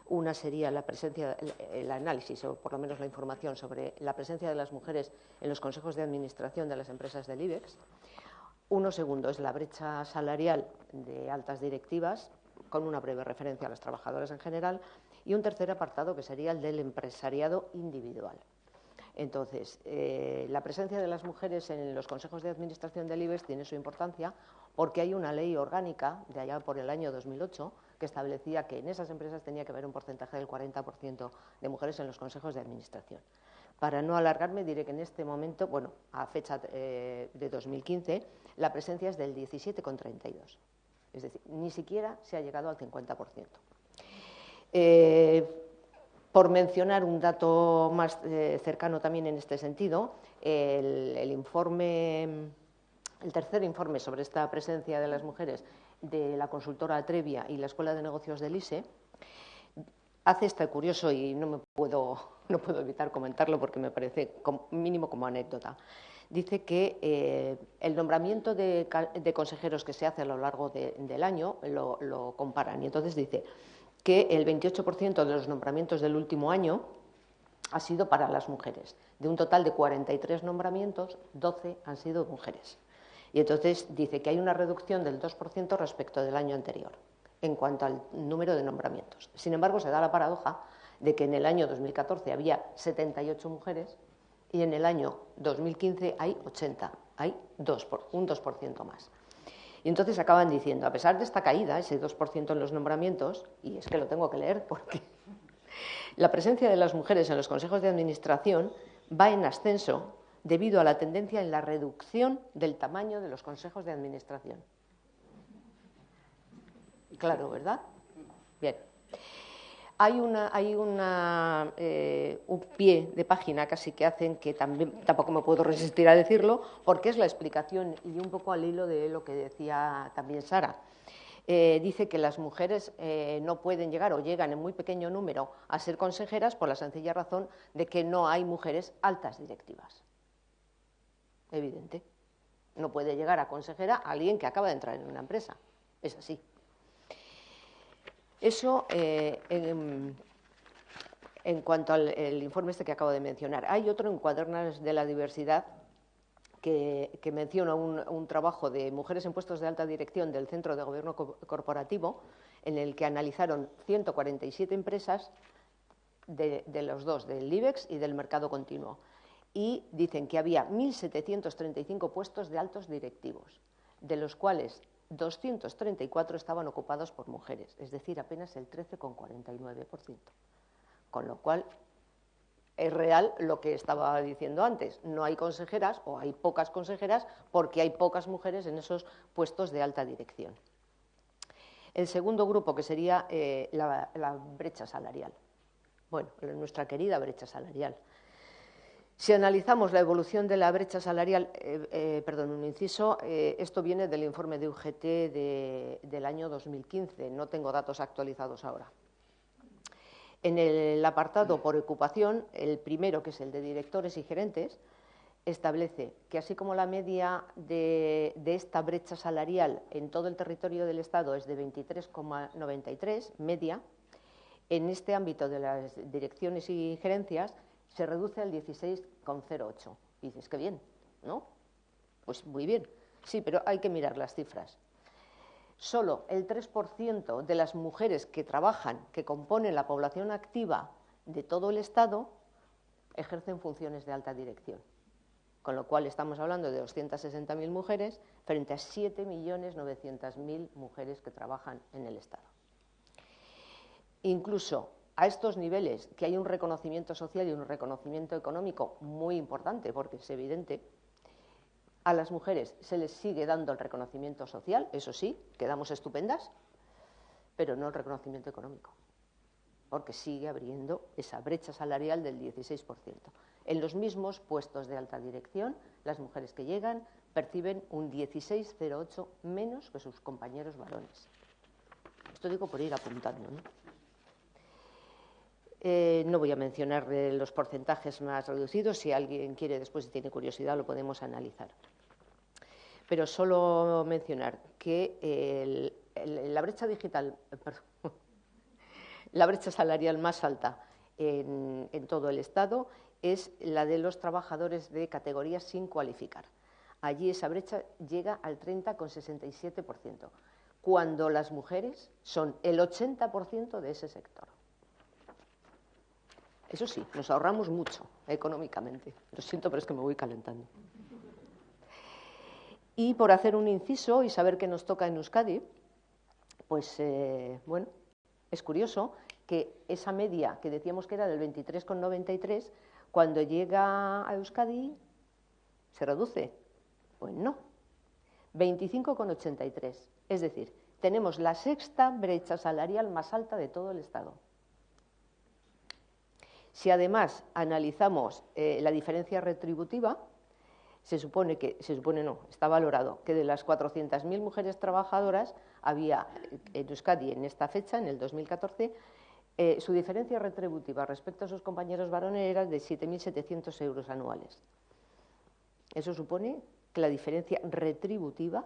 Una sería la presencia, el análisis, o por lo menos la información sobre la presencia de las mujeres en los consejos de administración de las empresas del IBEX. Uno segundo es la brecha salarial de altas directivas, con una breve referencia a las trabajadoras en general. Y un tercer apartado que sería el del empresariado individual. Entonces, la presencia de las mujeres en los consejos de administración del IBEX tiene su importancia porque hay una ley orgánica de allá por el año 2008 que establecía que en esas empresas tenía que haber un porcentaje del 40% de mujeres en los consejos de administración. Para no alargarme, diré que en este momento, bueno, a fecha de 2015, la presencia es del 17,32. Es decir, ni siquiera se ha llegado al 50%. Por mencionar un dato más cercano también en este sentido, el tercer informe sobre esta presencia de las mujeres de la consultora Atrevia y la Escuela de Negocios del ISE hace este curioso, y no puedo evitar comentarlo porque me parece mínimo como anécdota. Dice que el nombramiento de consejeros que se hace a lo largo del año lo comparan, y entonces dice que el 28% de los nombramientos del último año ha sido para las mujeres. De un total de 43 nombramientos, 12 han sido mujeres. Y entonces dice que hay una reducción del 2% respecto del año anterior en cuanto al número de nombramientos. Sin embargo, se da la paradoja de que en el año 2014 había 78 mujeres y en el año 2015 hay 80, hay un 2% más. Y entonces acaban diciendo, a pesar de esta caída, ese 2% en los nombramientos, y es que lo tengo que leer porque la presencia de las mujeres en los consejos de administración va en ascenso debido a la tendencia en la reducción del tamaño de los consejos de administración. Claro, ¿verdad? Bien. Hay un pie de página casi que hacen que tampoco me puedo resistir a decirlo, porque es la explicación y un poco al hilo de lo que decía también Sara. Dice que las mujeres no pueden llegar o llegan en muy pequeño número a ser consejeras por la sencilla razón de que no hay mujeres altas directivas. Evidente. No puede llegar a consejera a alguien que acaba de entrar en una empresa. Es así. Eso en cuanto al informe este que acabo de mencionar. Hay otro en Cuadernos de la Diversidad que menciona un trabajo de mujeres en puestos de alta dirección del Centro de Gobierno Corporativo, en el que analizaron 147 empresas de los dos, del IBEX y del mercado continuo. Y dicen que había 1.735 puestos de altos directivos, de los cuales 234 estaban ocupados por mujeres, es decir, apenas el 13,49%. Con lo cual, es real lo que estaba diciendo antes. No hay consejeras o hay pocas consejeras porque hay pocas mujeres en esos puestos de alta dirección. El segundo grupo, que sería la brecha salarial. Bueno, nuestra querida brecha salarial. Si analizamos la evolución de la brecha salarial, un inciso, esto viene del informe de UGT del año 2015, no tengo datos actualizados ahora. En el apartado por ocupación, el primero, que es el de directores y gerentes, establece que así como la media de esta brecha salarial en todo el territorio del Estado es de 23,93, media, en este ámbito de las direcciones y gerencias se reduce al 16,08. Y dices, qué bien, ¿no? Pues muy bien. Sí, pero hay que mirar las cifras. Solo el 3% de las mujeres que trabajan, que componen la población activa de todo el Estado, ejercen funciones de alta dirección. Con lo cual estamos hablando de 260.000 mujeres frente a 7.900.000 mujeres que trabajan en el Estado. Incluso a estos niveles, que hay un reconocimiento social y un reconocimiento económico muy importante, porque es evidente, a las mujeres se les sigue dando el reconocimiento social, eso sí, quedamos estupendas, pero no el reconocimiento económico, porque sigue habiendo esa brecha salarial del 16%. En los mismos puestos de alta dirección, las mujeres que llegan perciben un 16,08 menos que sus compañeros varones. Esto digo por ir apuntando, ¿no? No voy a mencionar los porcentajes más reducidos, si alguien quiere después, si tiene curiosidad, lo podemos analizar. Pero solo mencionar que la brecha digital, la brecha salarial más alta en todo el Estado es la de los trabajadores de categorías sin cualificar. Allí esa brecha llega al 30,67%, cuando las mujeres son el 80% de ese sector. Eso sí, nos ahorramos mucho económicamente. Lo siento, pero es que me voy calentando. Y por hacer un inciso y saber qué nos toca en Euskadi, Pues, bueno, es curioso que esa media que decíamos que era del 23,93, cuando llega a Euskadi, se reduce. Pues no, 25,83. Es decir, tenemos la sexta brecha salarial más alta de todo el Estado. Si además analizamos la diferencia retributiva, está valorado que de las 400.000 mujeres trabajadoras había en Euskadi en esta fecha, en el 2014, su diferencia retributiva respecto a sus compañeros varones era de 7.700 euros anuales. Eso supone que la diferencia retributiva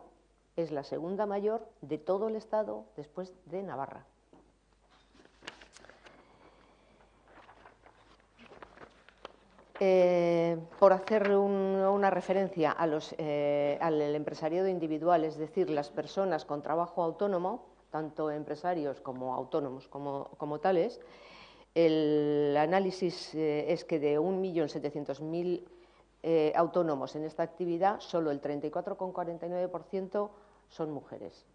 es la segunda mayor de todo el Estado después de Navarra. Por hacer una referencia al empresariado individual, es decir, las personas con trabajo autónomo, tanto empresarios como autónomos como tales, el análisis es que de 1.700.000 autónomos en esta actividad, solo el 34,49% son mujeres.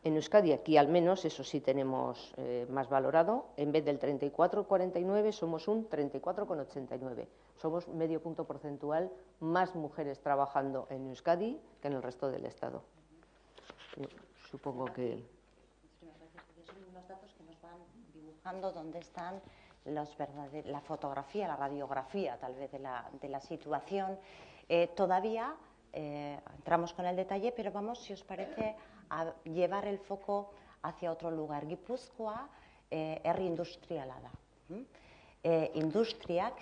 En Euskadi, aquí al menos, eso sí tenemos más valorado, en vez del 34,49 somos un 34,89. Somos medio punto porcentual más mujeres trabajando en Euskadi que en el resto del Estado. Supongo que... Son unos datos que nos van dibujando dónde están la fotografía, la radiografía tal vez de la situación. Todavía entramos con el detalle, pero vamos, si os parece, a llevar el foco hacia otro lugar. Gipuzkoa herri industriala da. Industriak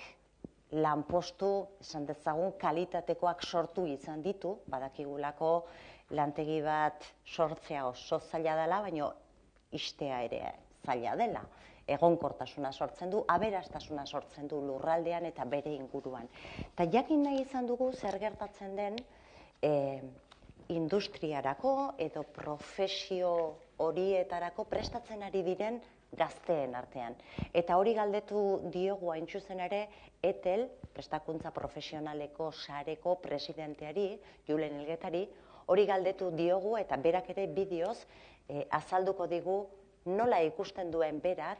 lanpostu, esan dezagun, kalitatekoak sortu izan ditu, badakigulako lantegi bat sortzea oso zaila dela, baina ixtea ere zaila dela. Egonkortasuna sortzen du, aberastasuna sortzen du lurraldean eta bere inguruan. Eta jakin nahi izan dugu zer gertatzen den industriarako edo profesio horietarako prestatzen ari diren gazteen artean. Eta hori galdetu diogu hain zuzen ere ETEL, prestakuntza profesionaleko sareko presidenteari, Julen Elgetari, hori galdetu diogu eta berak ere bideoz azalduko digu nola ikusten duen berak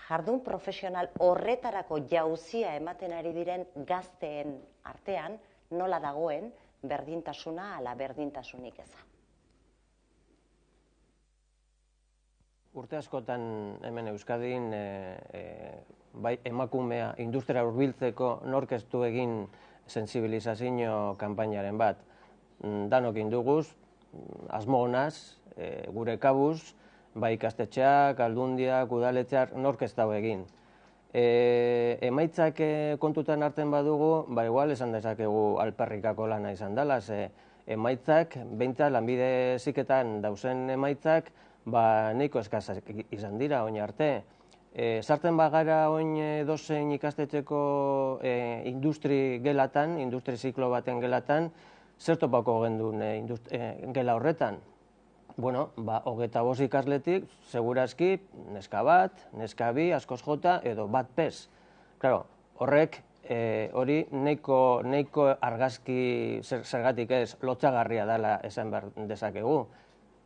jardun profesional horretarako jauzia ematen ari diren gazteen artean nola dagoen berdintasuna ala berdintasunik eza. Urte askotan hemen Euskadin bai emakumea industria hurbiltzeko nork ez du egin sensibilizazio kanpainaren bat. Danok induguz, asmo honaz, gure kabuz, bai ikastetxeak, aldundiak, udaletxeak, nork ez dago egin. Emaitzak kontutan hartzen badugu, ba igual esan dezakegu alperrikako lana izan dela, emaitzak, behintzat lanbide heziketan dauzen emaitzak, ba nahiko eskazak izan dira oin arte. Sartzen bagara oin dozein ikastetxeko industri gelatan, industri ziklo baten gelatan, zer topako gendun gela horretan? Bueno, ba, 25 ikasletik, segurazki, neska bat, neska bi, askoz jota, edo bat pez. Claro, horrek, hori nahiko argazki zergatik ez lotsagarria dela esan behar dezakegu.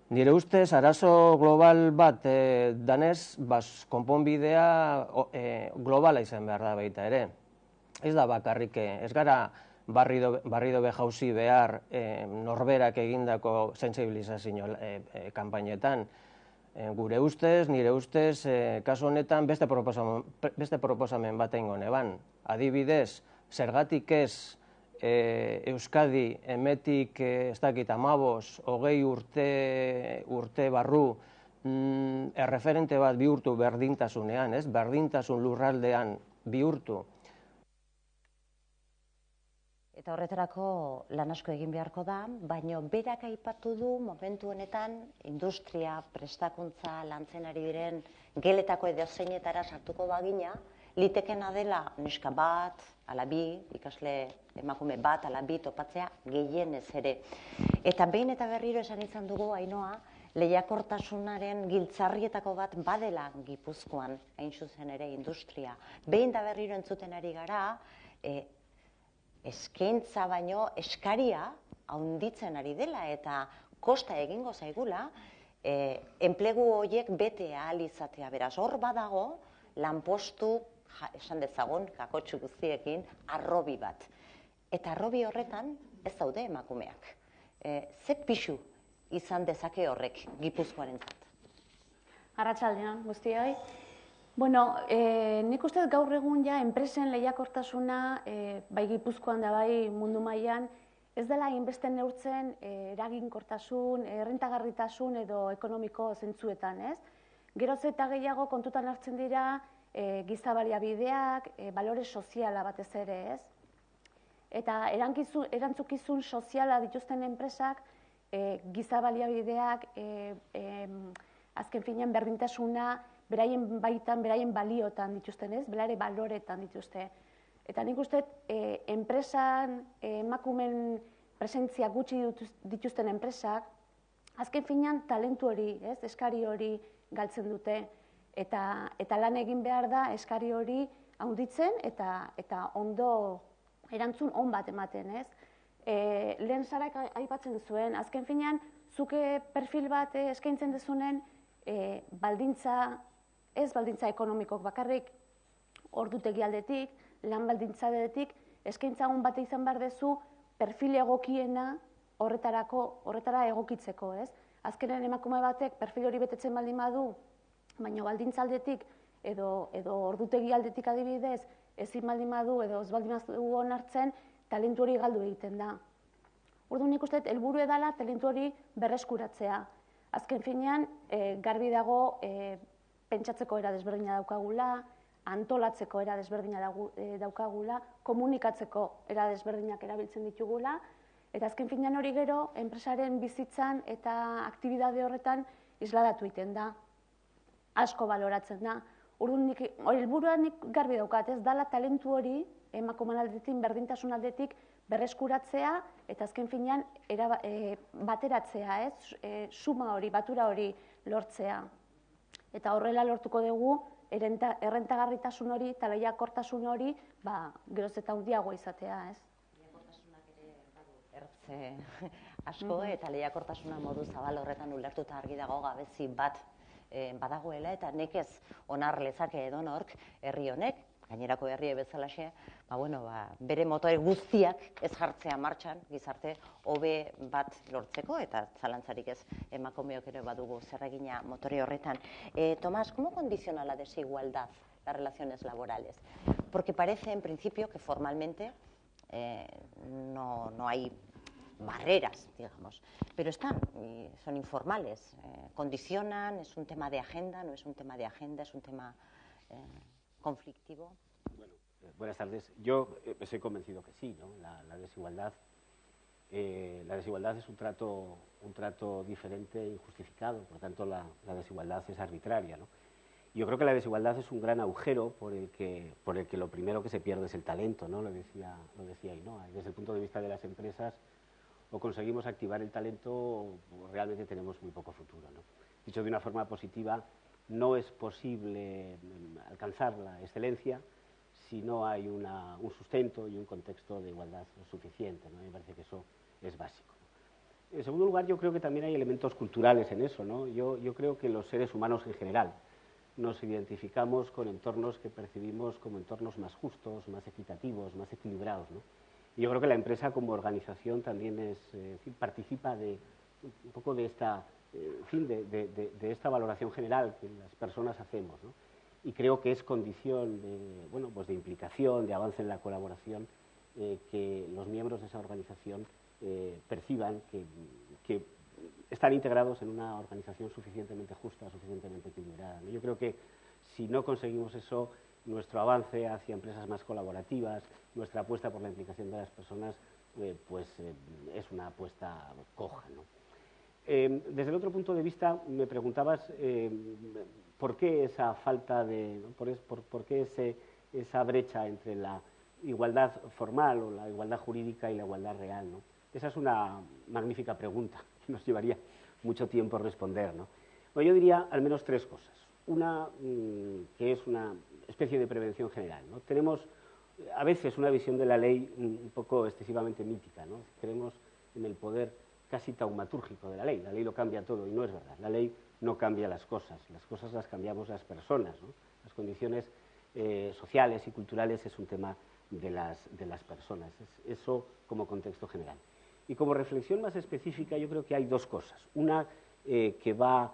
Nire ustez, arazo global bat danez, konponbidea globala izan behar da baita ere. Ez da bakarrik, ez gara barrido behauzi behar norberak egindako sensibilizazio kanpainetan. Gure ustez, nire ustez, kasu honetan beste proposamen bat egingo neban. Adibidez, zergatik ez Euskadi emetik ez dakit 15-20 urte barru erreferente bat bihurtu berdintasunean, berdintasun lurraldean bihurtu. Eta horretarako lan asko egin beharko da, baina berak aipatu du momentu honetan industria, prestakuntza, lantzen ari diren geletako edozeinetara sartuko bagina, litekena dela neska bat, ala bi, ikasle emakume bat, ala bi topatzea gehienez ere. Eta behin eta berriro esan izan dugu, Ainhoa, lehiakortasunaren giltzarrietako bat badela Gipuzkoan, hain zuzen ere industria. Behin eta berriro entzuten ari gara, eskaintza baino eskaria haunditzen ari dela eta kosta egingo zaigula enplegu horiek bete ahal izatea. Beraz, hor badago lanpostu, esan dezagun, kakotxu guztiekin, arrobi bat. Eta arrobi horretan ez daude emakumeak. Ze pixu izan dezake horrek Gipuzkoarentzat? Arratsaldeon guztioi. Bueno, nik uste dut gaur egun ja enpresen lehiakortasuna, bai Gipuzkoan da bai mundu mailan, ez dela inbeste neurtzen eraginkortasun, errentagarritasun edo ekonomiko zentzuetan, ez? Geroz eta gehiago kontutan hartzen dira giza baliabideak, balore soziala batez ere, ez? Eta erantzukizun soziala dituzten enpresak, giza baliabideak, azken finean berdintasuna, beraien baitan, beraien baliotan dituzten, ez? Belare baloretan dituzte. Eta nik uste, enpresan, emakumen presentzia gutxi dituzten enpresak, azken finean talentu hori, ez? Eskari hori galtzen dute. Eta lan egin behar da eskari hori handitzen eta ondo erantzun on bat ematen, ez? Lehen Sarak aipatzen zuen, azken finean, zuke perfil bat eskaintzen dezunen, baldintza, ez baldintza ekonomikok bakarrik, ordutegi aldetik, lan baldintza aldetik, eskaintza on bat izan behar dezu, perfil egokiena horretara egokitzeko, ez? Azkenen emakume batek perfil hori betetzen baldin badu, baina baldintza aldetik edo ordutegi aldetik adibidez, ezin baldin badu edo ez baldin badu onartzen, talentu hori galdu egiten da. Orduan nik uste, helburu edala talentu hori berreskuratzea. Azken finean, garbi dago pentsatzeko era desberdina daukagula, antolatzeko era desberdina daukagula, komunikatzeko era desberdinak erabiltzen ditugula, eta azken finean hori gero, enpresaren bizitzan eta aktibidade horretan isladatu egiten da. Asko baloratzen da. Orduan helburua nik garbi daukat, ez dala talentu hori, emakumen aldetik, berdintasun aldetik, berreskuratzea, eta azken finean bateratzea, ez? Suma hori, batura hori lortzea. Eta horrela lortuko dugu, errentagarritasun hori, eta lehiakortasun hori, geroz eta handiagoa izatea, ez? Lehiakortasunak ere badu ertze asko, eta lehiakortasuna modu zabal horretan ulertuta argi dago gabezi bat badagoela, eta nekez onar lezake edonork herri honek, gainerako herri bezalaxe, bere motore guztiak ez jartzea martxan, gizarte hobe bat lortzeko, eta zalantzarik ez emakumeok ere badugu zerregina motore horretan. Tomás, ¿cómo condiciona la desigualdad las relaciones laborales? Porque parece en principio que formalmente no hay barreras, digamos, pero están, y son informales, condicionan, es un tema de agenda, no es un tema de agenda, es un tema conflictivo. Bueno, buenas tardes. Yo estoy convencido que sí, ¿no? La desigualdad es un trato diferente e injustificado, por tanto la desigualdad es arbitraria, ¿no? Yo creo que la desigualdad es un gran agujero por el que lo primero que se pierde es el talento, ¿no? Lo decía Ainhoa. Desde el punto de vista de las empresas, o conseguimos activar el talento o realmente tenemos muy poco futuro, ¿no? Dicho de una forma positiva, no es posible alcanzar la excelencia si no hay un sustento y un contexto de igualdad suficiente, ¿no? Me parece que eso es básico, ¿no? En segundo lugar, yo creo que también hay elementos culturales en eso, ¿no? Yo creo que los seres humanos en general nos identificamos con entornos que percibimos como entornos más justos, más equitativos, más equilibrados, ¿no? Y yo creo que la empresa como organización también participa de un poco de esta, de esta valoración general que las personas hacemos, ¿no? Y creo que es condición de implicación, de avance en la colaboración, que los miembros de esa organización perciban que están integrados en una organización suficientemente justa, suficientemente equilibrada, ¿no? Yo creo que si no conseguimos eso, nuestro avance hacia empresas más colaborativas, nuestra apuesta por la implicación de las personas, es una apuesta coja, ¿no? Desde el otro punto de vista, me preguntabas por qué esa falta de, ¿no? por qué esa brecha entre la igualdad formal o la igualdad jurídica y la igualdad real, ¿no? Esa es una magnífica pregunta que nos llevaría mucho tiempo responder, ¿no? Bueno, yo diría al menos tres cosas. Una, que es una especie de prevención general, ¿no? Tenemos a veces una visión de la ley un poco excesivamente mítica, ¿no? Creemos en el poder casi taumatúrgico de la ley lo cambia todo, y no es verdad, la ley no cambia las cosas las cambiamos las personas, ¿no? Las condiciones sociales y culturales es un tema de las personas, eso como contexto general. Y como reflexión más específica yo creo que hay dos cosas, una que va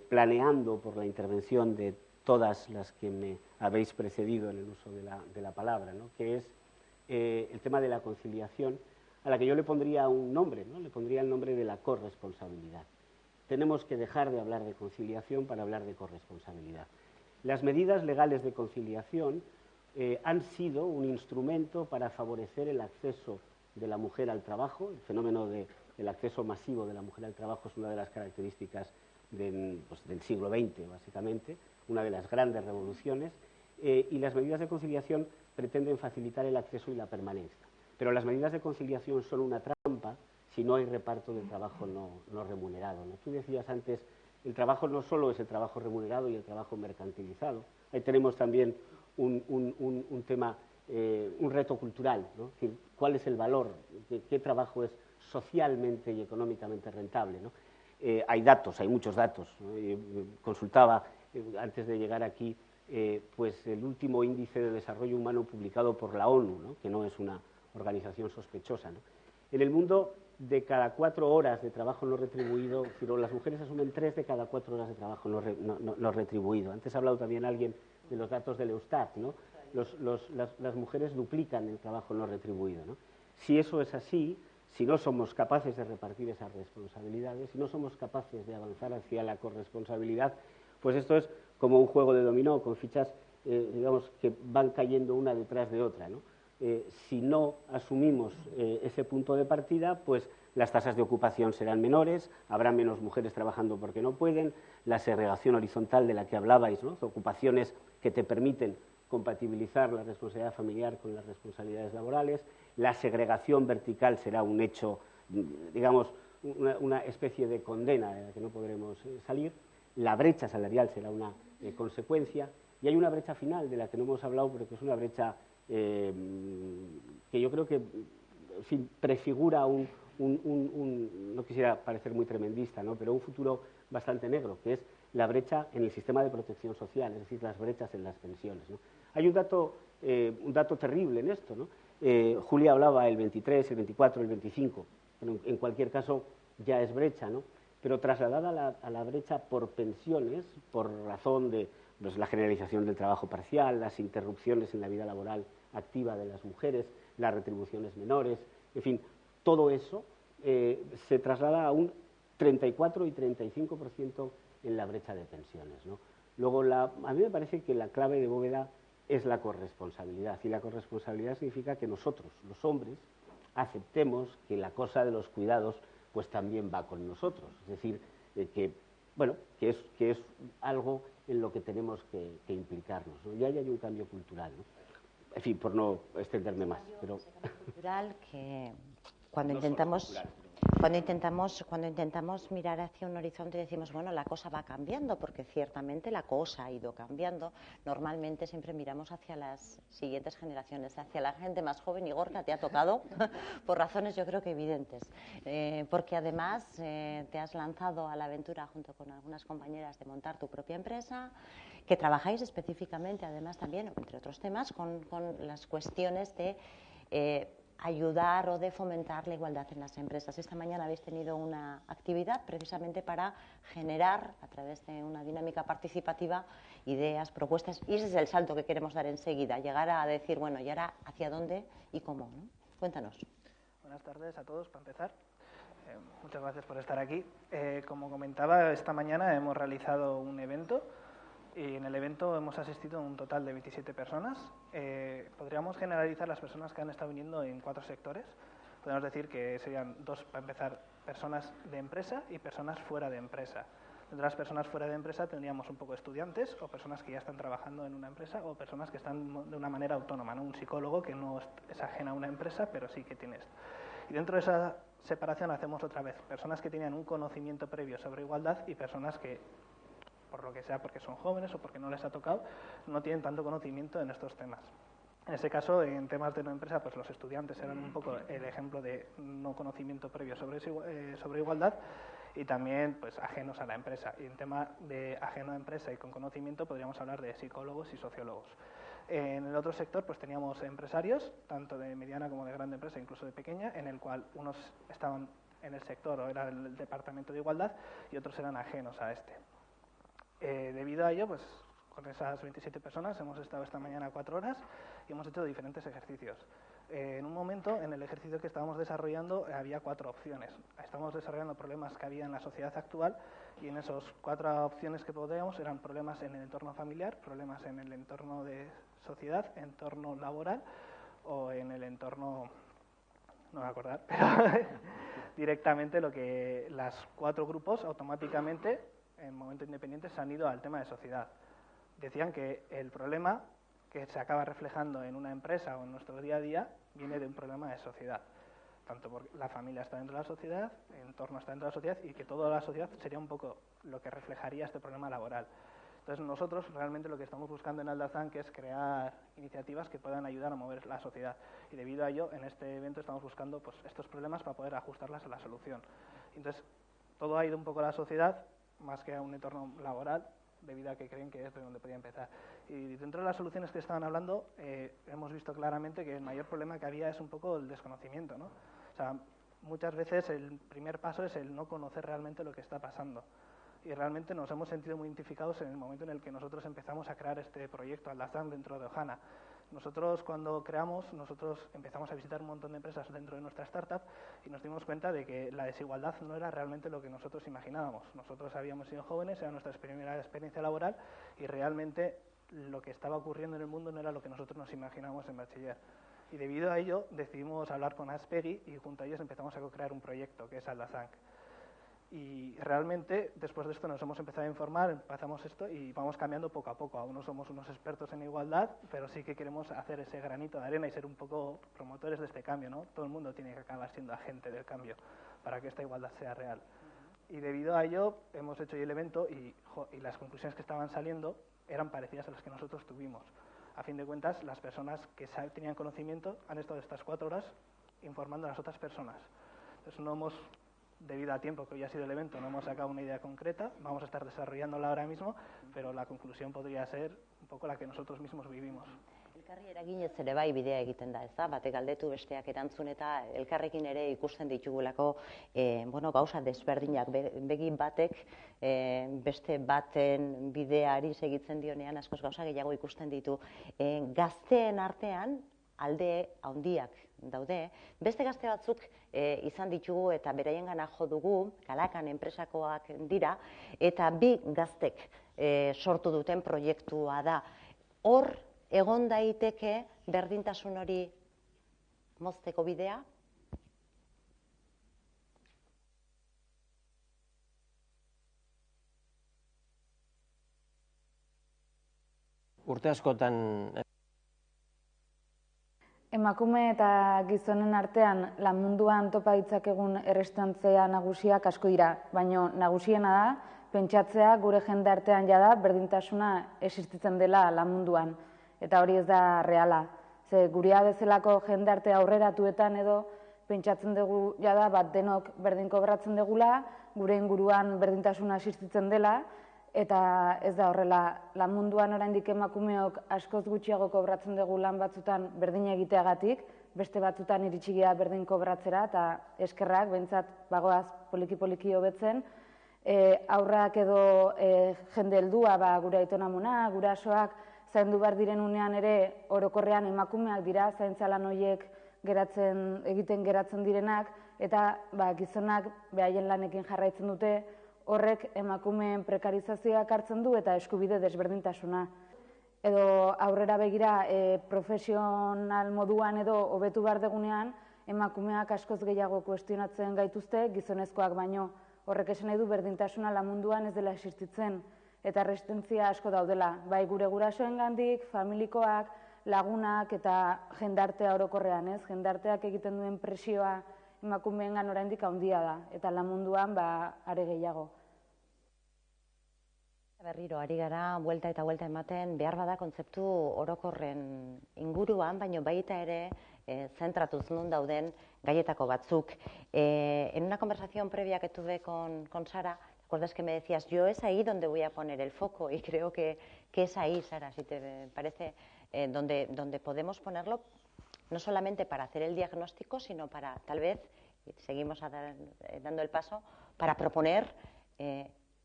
planeando por la intervención de todas las que me habéis precedido en el uso de la palabra, ¿no? Que es el tema de la conciliación, a la que yo le pondría un nombre, ¿no? Le pondría el nombre de la corresponsabilidad. Tenemos que dejar de hablar de conciliación para hablar de corresponsabilidad. Las medidas legales de conciliación han sido un instrumento para favorecer el acceso de la mujer al trabajo. El fenómeno del acceso masivo de la mujer al trabajo es una de las características del siglo XX, básicamente, una de las grandes revoluciones, y las medidas de conciliación pretenden facilitar el acceso y la permanencia. Pero las medidas de conciliación son una trampa si no hay reparto del trabajo no remunerado, ¿no? Tú decías antes, el trabajo no solo es el trabajo remunerado y el trabajo mercantilizado, ahí tenemos también un tema, un reto cultural, ¿no? Es decir, ¿cuál es el valor? ¿Qué trabajo es socialmente y económicamente rentable, ¿no? Hay datos, hay muchos datos, ¿no? Consultaba antes de llegar aquí pues el último índice de desarrollo humano publicado por la ONU, ¿no? Que no es una organización sospechosa, ¿no? En el mundo, de cada 4 horas de trabajo no retribuido, las mujeres asumen 3 de cada 4 horas de trabajo no retribuido. Antes ha hablado también alguien de los datos del Eustat, ¿no? Las mujeres duplican el trabajo no retribuido, ¿no? Si eso es así, si no somos capaces de repartir esas responsabilidades, si no somos capaces de avanzar hacia la corresponsabilidad, pues esto es como un juego de dominó con fichas, digamos, que van cayendo una detrás de otra, ¿no? Si no asumimos ese punto de partida, pues las tasas de ocupación serán menores, habrá menos mujeres trabajando porque no pueden, la segregación horizontal de la que hablabais, ¿no? Ocupaciones que te permiten compatibilizar la responsabilidad familiar con las responsabilidades laborales, la segregación vertical será un hecho, digamos, una especie de condena de la que no podremos salir, la brecha salarial será una consecuencia, y hay una brecha final de la que no hemos hablado porque es una brecha que yo creo que, en fin, prefigura no quisiera parecer muy tremendista, ¿no? Pero un futuro bastante negro, que es la brecha en el sistema de protección social, es decir, las brechas en las pensiones, ¿no? Hay un dato terrible en esto, ¿no? Julia hablaba el 23, el 24, el 25, bueno, en cualquier caso ya es brecha, ¿no? Pero trasladada a la brecha por pensiones, por razón de pues, la generalización del trabajo parcial, las interrupciones en la vida laboral activa de las mujeres, las retribuciones menores, en fin, todo eso se traslada a un 34 y 35% en la brecha de pensiones, ¿no? Luego, a mí me parece que la clave de bóveda es la corresponsabilidad, y la corresponsabilidad significa que nosotros, los hombres, aceptemos que la cosa de los cuidados pues también va con nosotros, es decir, que es algo en lo que tenemos que implicarnos, ¿no? Y ahí hay un cambio cultural, ¿no? En fin, por no extenderme más. Pero ese cambio cultural que cuando no intentamos mirar hacia un horizonte y decimos, bueno, la cosa va cambiando, porque ciertamente la cosa ha ido cambiando, normalmente siempre miramos hacia las siguientes generaciones, hacia la gente más joven, y Gorka te ha tocado por razones yo creo que evidentes, porque además te has lanzado a la aventura junto con algunas compañeras de montar tu propia empresa, que trabajáis específicamente además también, entre otros temas, con las cuestiones de ayudar o de fomentar la igualdad en las empresas. Esta mañana habéis tenido una actividad precisamente para generar, a través de una dinámica participativa, ideas, propuestas, y ese es el salto que queremos dar enseguida, llegar a decir, bueno, ¿y ahora hacia dónde y cómo, ¿no? Cuéntanos. Buenas tardes a todos, para empezar. Muchas gracias por estar aquí. Como comentaba, esta mañana hemos realizado un evento, y en el evento hemos asistido a un total de 27 personas. Podríamos generalizar las personas que han estado viniendo en 4 sectores. Podemos decir que serían 2, para empezar, personas de empresa y personas fuera de empresa. Entre las personas fuera de empresa tendríamos un poco estudiantes o personas que ya están trabajando en una empresa o personas que están de una manera autónoma, ¿no? Un psicólogo que no es ajena a una empresa, pero sí que tiene esto. Y dentro de esa separación hacemos otra vez personas que tenían un conocimiento previo sobre igualdad y personas que, por lo que sea, porque son jóvenes o porque no les ha tocado, no tienen tanto conocimiento en estos temas. En ese caso, en temas de no empresa, pues los estudiantes eran un poco el ejemplo de no conocimiento previo sobre igualdad y también pues ajenos a la empresa. Y en tema de ajeno a empresa y con conocimiento podríamos hablar de psicólogos y sociólogos. En el otro sector pues teníamos empresarios, tanto de mediana como de grande empresa, incluso de pequeña, en el cual unos estaban en el sector o era el departamento de igualdad y otros eran ajenos a este. Debido a ello, pues con esas 27 personas hemos estado esta mañana 4 horas y hemos hecho diferentes ejercicios. En un momento, en el ejercicio que estábamos desarrollando, había 4 opciones. Estábamos desarrollando problemas que había en la sociedad actual y en esas 4 opciones que podíamos eran problemas en el entorno familiar, problemas en el entorno de sociedad, entorno laboral o en el entorno, no me voy a acordar, pero directamente las 4 grupos automáticamente, en momento independiente, se han ido al tema de sociedad. Decían que el problema que se acaba reflejando en una empresa o en nuestro día a día viene de un problema de sociedad. Tanto porque la familia está dentro de la sociedad, el entorno está dentro de la sociedad y que toda la sociedad sería un poco lo que reflejaría este problema laboral. Entonces nosotros realmente lo que estamos buscando en Aldazanc es crear iniciativas que puedan ayudar a mover la sociedad y debido a ello en este evento estamos buscando pues, estos problemas para poder ajustarlas a la solución. Entonces todo ha ido un poco a la sociedad más que a un entorno laboral debido a que creen que es de donde podía empezar. Y dentro de las soluciones que estaban hablando hemos visto claramente que el mayor problema que había es un poco el desconocimiento, ¿no? O sea, muchas veces el primer paso es el no conocer realmente lo que está pasando. Y realmente nos hemos sentido muy identificados en el momento en el que nosotros empezamos a crear este proyecto Aldazanc dentro de Ohana. Nosotros cuando creamos, nosotros empezamos a visitar un montón de empresas dentro de nuestra startup y nos dimos cuenta de que la desigualdad no era realmente lo que nosotros imaginábamos. Nosotros habíamos sido jóvenes, era nuestra primera experiencia laboral y realmente lo que estaba ocurriendo en el mundo no era lo que nosotros nos imaginábamos en bachiller. Y debido a ello decidimos hablar con Aspegui y junto a ellos empezamos a co-crear un proyecto que es Aldazanc. Y realmente, después de esto, nos hemos empezado a informar, empezamos esto y vamos cambiando poco a poco. Aún no somos unos expertos en igualdad, pero sí que queremos hacer ese granito de arena y ser un poco promotores de este cambio, ¿no? Todo el mundo tiene que acabar siendo agente del cambio para que esta igualdad sea real. Y debido a ello, hemos hecho hoy el evento y las conclusiones que estaban saliendo eran parecidas a las que nosotros tuvimos. A fin de cuentas, las personas que tenían conocimiento han estado estas 4 horas informando a las otras personas. Entonces, no hemos... Debido a tiempo que hoy ha sido el evento, no hemos sacado una idea concreta, vamos a estar desarrollándola ahora mismo, pero la conclusión podría ser un poco la que nosotros mismos vivimos. Elkarri eraginez ere bai bidea egiten da, ez da? Batek galdetu besteak erantzun eta elkarrekin ere ikusten ditugulako gauza desberdinak. Begi batek beste baten bideari segitzen dionean askoz gauza gehiago ikusten ditu. Gazteen artean alde handiak daude, beste gazte batzuk izan ditugu eta beraiengana jo dugu, Kalakan enpresakoak dira, eta 2 gaztek sortu duten proiektua da. Hor egon daiteke berdintasun hori mozteko bidea? Urte askotan Emakume eta gizonen artean lan munduan topa ditzakegun errestantzea nagusiak asko dira, baina nagusiena da pentsatzea gure jende artean jada berdintasuna existitzen dela lan munduan, eta hori ez da reala. Ze gurea bezalako jende arte aurreratuetan edo pentsatzen dugu jada bat denok berdin kobratzen degula, gure inguruan berdintasuna existitzen dela, eta ez da horrela, lan munduan oraindik emakumeok askoz gutxiago kobratzen dugu lan batzutan berdin egiteagatik, beste batzutan iritsi gea berdin kobratzera, eta eskerrak, behintzat bagoaz poliki-poliki hobetzen, aurrak edo jende heldua, gure aiton-amona, gurasoak zaindu behar diren unean ere orokorrean emakumeak dira, zaintza lan horiek egiten geratzen direnak, eta gizonak behaien lanekin jarraitzen dute, horrek emakumeen prekarizazioak hartzen du eta eskubide desberdintasuna. Edo aurrera begira profesional moduan edo hobetu behar degunean, emakumeak askoz gehiago kuestionatzen gaituzte, gizonezkoak baino. Horrek esan nahi du berdintasuna lan munduan ez dela existitzen eta resistentzia asko daudela. Bai gure gurasoengandik, familikoak, lagunak eta jendartea orokorrean, ez? Jendarteak egiten duen presioa emakumeengan oraindik handia da, eta lan munduan are gehiago. Berriro, ari gara, buelta eta buelta ematen, behar bada kontzeptu orokorren inguruan, baina baita ere zentratuz non dauden gaietako batzuk. En una conversación previa que tuve con Sara, ¿te acuerdas que me decías, yo es ahí donde voy a poner el foco? Y creo que es ahí, Sara, si te parece, donde podemos ponerlo, no solamente para hacer el diagnóstico, sino para, tal vez, seguimos dando el paso, para proponer,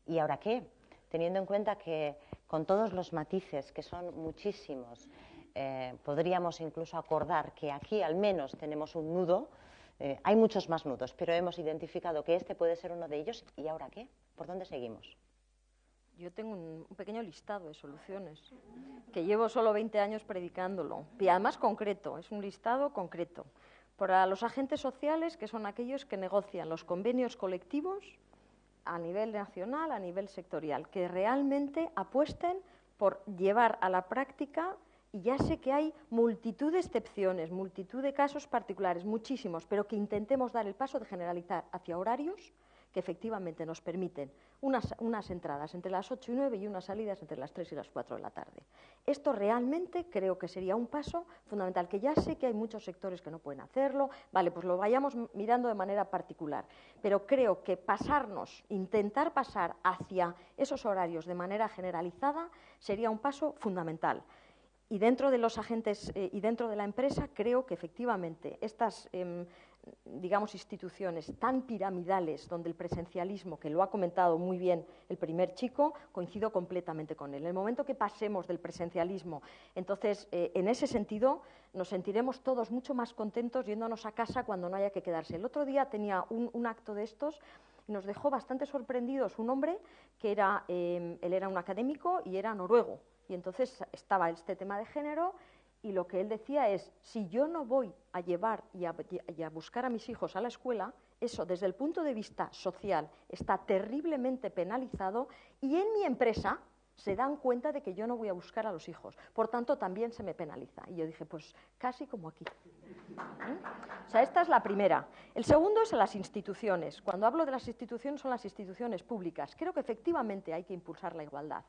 ¿y ahora qué? Teniendo en cuenta que con todos los matices, que son muchísimos, podríamos incluso acordar que aquí al menos tenemos un nudo, hay muchos más nudos, pero hemos identificado que este puede ser uno de ellos, ¿y ahora qué? ¿Por dónde seguimos? Yo tengo un pequeño listado de soluciones, que llevo solo 20 años predicándolo, y además concreto, es un listado concreto, para los agentes sociales, que son aquellos que negocian los convenios colectivos a nivel nacional, a nivel sectorial, que realmente apuesten por llevar a la práctica, y ya sé que hay multitud de excepciones, multitud de casos particulares, muchísimos, pero que intentemos dar el paso de generalizar hacia horarios que efectivamente nos permiten unas entradas entre las 8 y 9 y unas salidas entre las 3 y las 4 de la tarde. Esto realmente creo que sería un paso fundamental, que ya sé que hay muchos sectores que no pueden hacerlo, vale, pues lo vayamos mirando de manera particular, pero creo que intentar pasar hacia esos horarios de manera generalizada sería un paso fundamental. Y dentro de los agentes y dentro de la empresa creo que efectivamente estas digamos, instituciones tan piramidales donde el presencialismo, que lo ha comentado muy bien el primer chico, coincido completamente con él. En el momento que pasemos del presencialismo, entonces, en ese sentido, nos sentiremos todos mucho más contentos yéndonos a casa cuando no haya que quedarse. El otro día tenía un acto de estos y nos dejó bastante sorprendidos un hombre que él era un académico y era noruego. Y entonces estaba este tema de género. Y lo que él decía es, si yo no voy a llevar y a buscar a mis hijos a la escuela, eso desde el punto de vista social está terriblemente penalizado y en mi empresa se dan cuenta de que yo no voy a buscar a los hijos. Por tanto, también se me penaliza. Y yo dije, pues casi como aquí. O sea, esta es la primera. El segundo es las instituciones. Cuando hablo de las instituciones, son las instituciones públicas. Creo que efectivamente hay que impulsar la igualdad.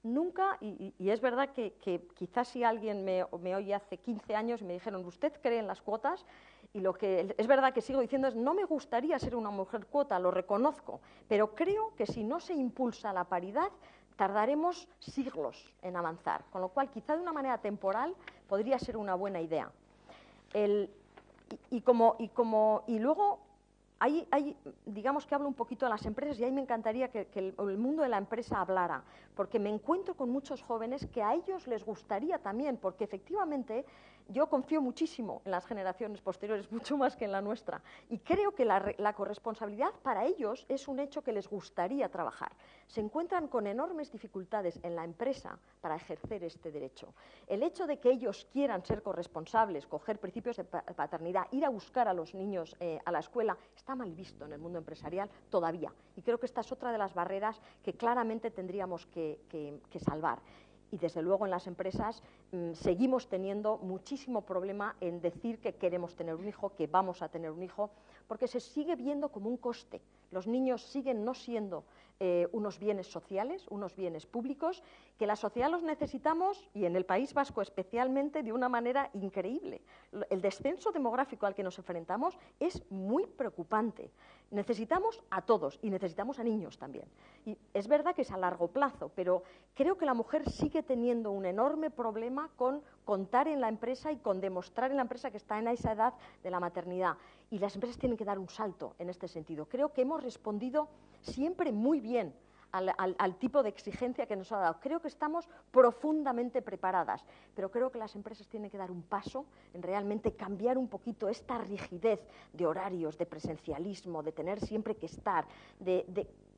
Nunca, y es verdad que quizás si alguien me oye hace 15 años y me dijeron, ¿usted cree en las cuotas? Y lo que es verdad que sigo diciendo es, no me gustaría ser una mujer cuota, lo reconozco, pero creo que si no se impulsa la paridad, tardaremos siglos en avanzar, con lo cual quizá de una manera temporal podría ser una buena idea. Y luego digamos que hablo un poquito de las empresas y ahí me encantaría que el mundo de la empresa hablara, porque me encuentro con muchos jóvenes que a ellos les gustaría también, porque efectivamente yo confío muchísimo en las generaciones posteriores, mucho más que en la nuestra, y creo que la corresponsabilidad para ellos es un hecho que les gustaría trabajar. Se encuentran con enormes dificultades en la empresa para ejercer este derecho. El hecho de que ellos quieran ser corresponsables, coger principios de paternidad, ir a buscar a los niños a la escuela, está mal visto en el mundo empresarial todavía. Y creo que esta es otra de las barreras que claramente tendríamos que salvar. Y desde luego en las empresas seguimos teniendo muchísimo problema en decir que queremos tener un hijo, que vamos a tener un hijo, porque se sigue viendo como un coste. Los niños siguen no siendo unos bienes sociales, unos bienes públicos, que la sociedad los necesitamos, y en el País Vasco especialmente, de una manera increíble. El descenso demográfico al que nos enfrentamos es muy preocupante. Necesitamos a todos y necesitamos a niños también. Y es verdad que es a largo plazo, pero creo que la mujer sigue teniendo un enorme problema con contar en la empresa y con demostrar en la empresa que está en esa edad de la maternidad. Y las empresas tienen que dar un salto en este sentido. Creo que hemos respondido siempre muy bien al tipo de exigencia que nos ha dado. Creo que estamos profundamente preparadas, pero creo que las empresas tienen que dar un paso en realmente cambiar un poquito esta rigidez de horarios, de presencialismo, de tener siempre que estar,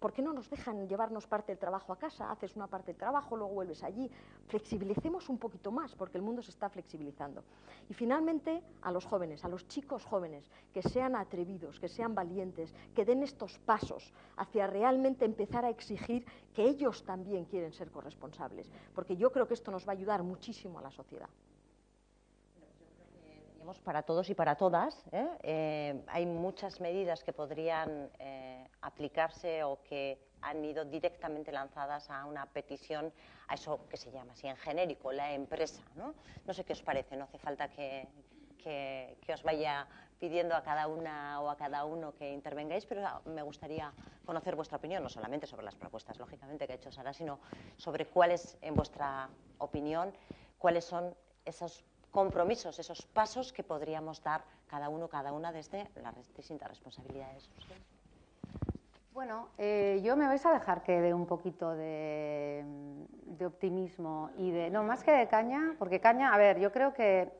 ¿por qué no nos dejan llevarnos parte del trabajo a casa? Haces una parte del trabajo, luego vuelves allí. Flexibilicemos un poquito más, porque el mundo se está flexibilizando. Y finalmente, a los jóvenes, a los chicos jóvenes, que sean atrevidos, que sean valientes, que den estos pasos hacia realmente empezar a exigir que ellos también quieren ser corresponsables, porque yo creo que esto nos va a ayudar muchísimo a la sociedad. Tenemos para todos y para todas. Hay muchas medidas que podrían aplicarse o que han ido directamente lanzadas a una petición, a eso que se llama así en genérico, la empresa, ¿no? No sé qué os parece, no hace falta que os vaya pidiendo a cada una o a cada uno que intervengáis, pero me gustaría conocer vuestra opinión, no solamente sobre las propuestas, lógicamente, que ha hecho Sara, sino sobre cuáles, en vuestra opinión, cuáles son esos compromisos, esos pasos que podríamos dar cada uno, cada una desde las distintas responsabilidades. Bueno, yo me vais a dejar que dé un poquito de optimismo y de, no, más que de caña, porque caña, a ver, yo creo que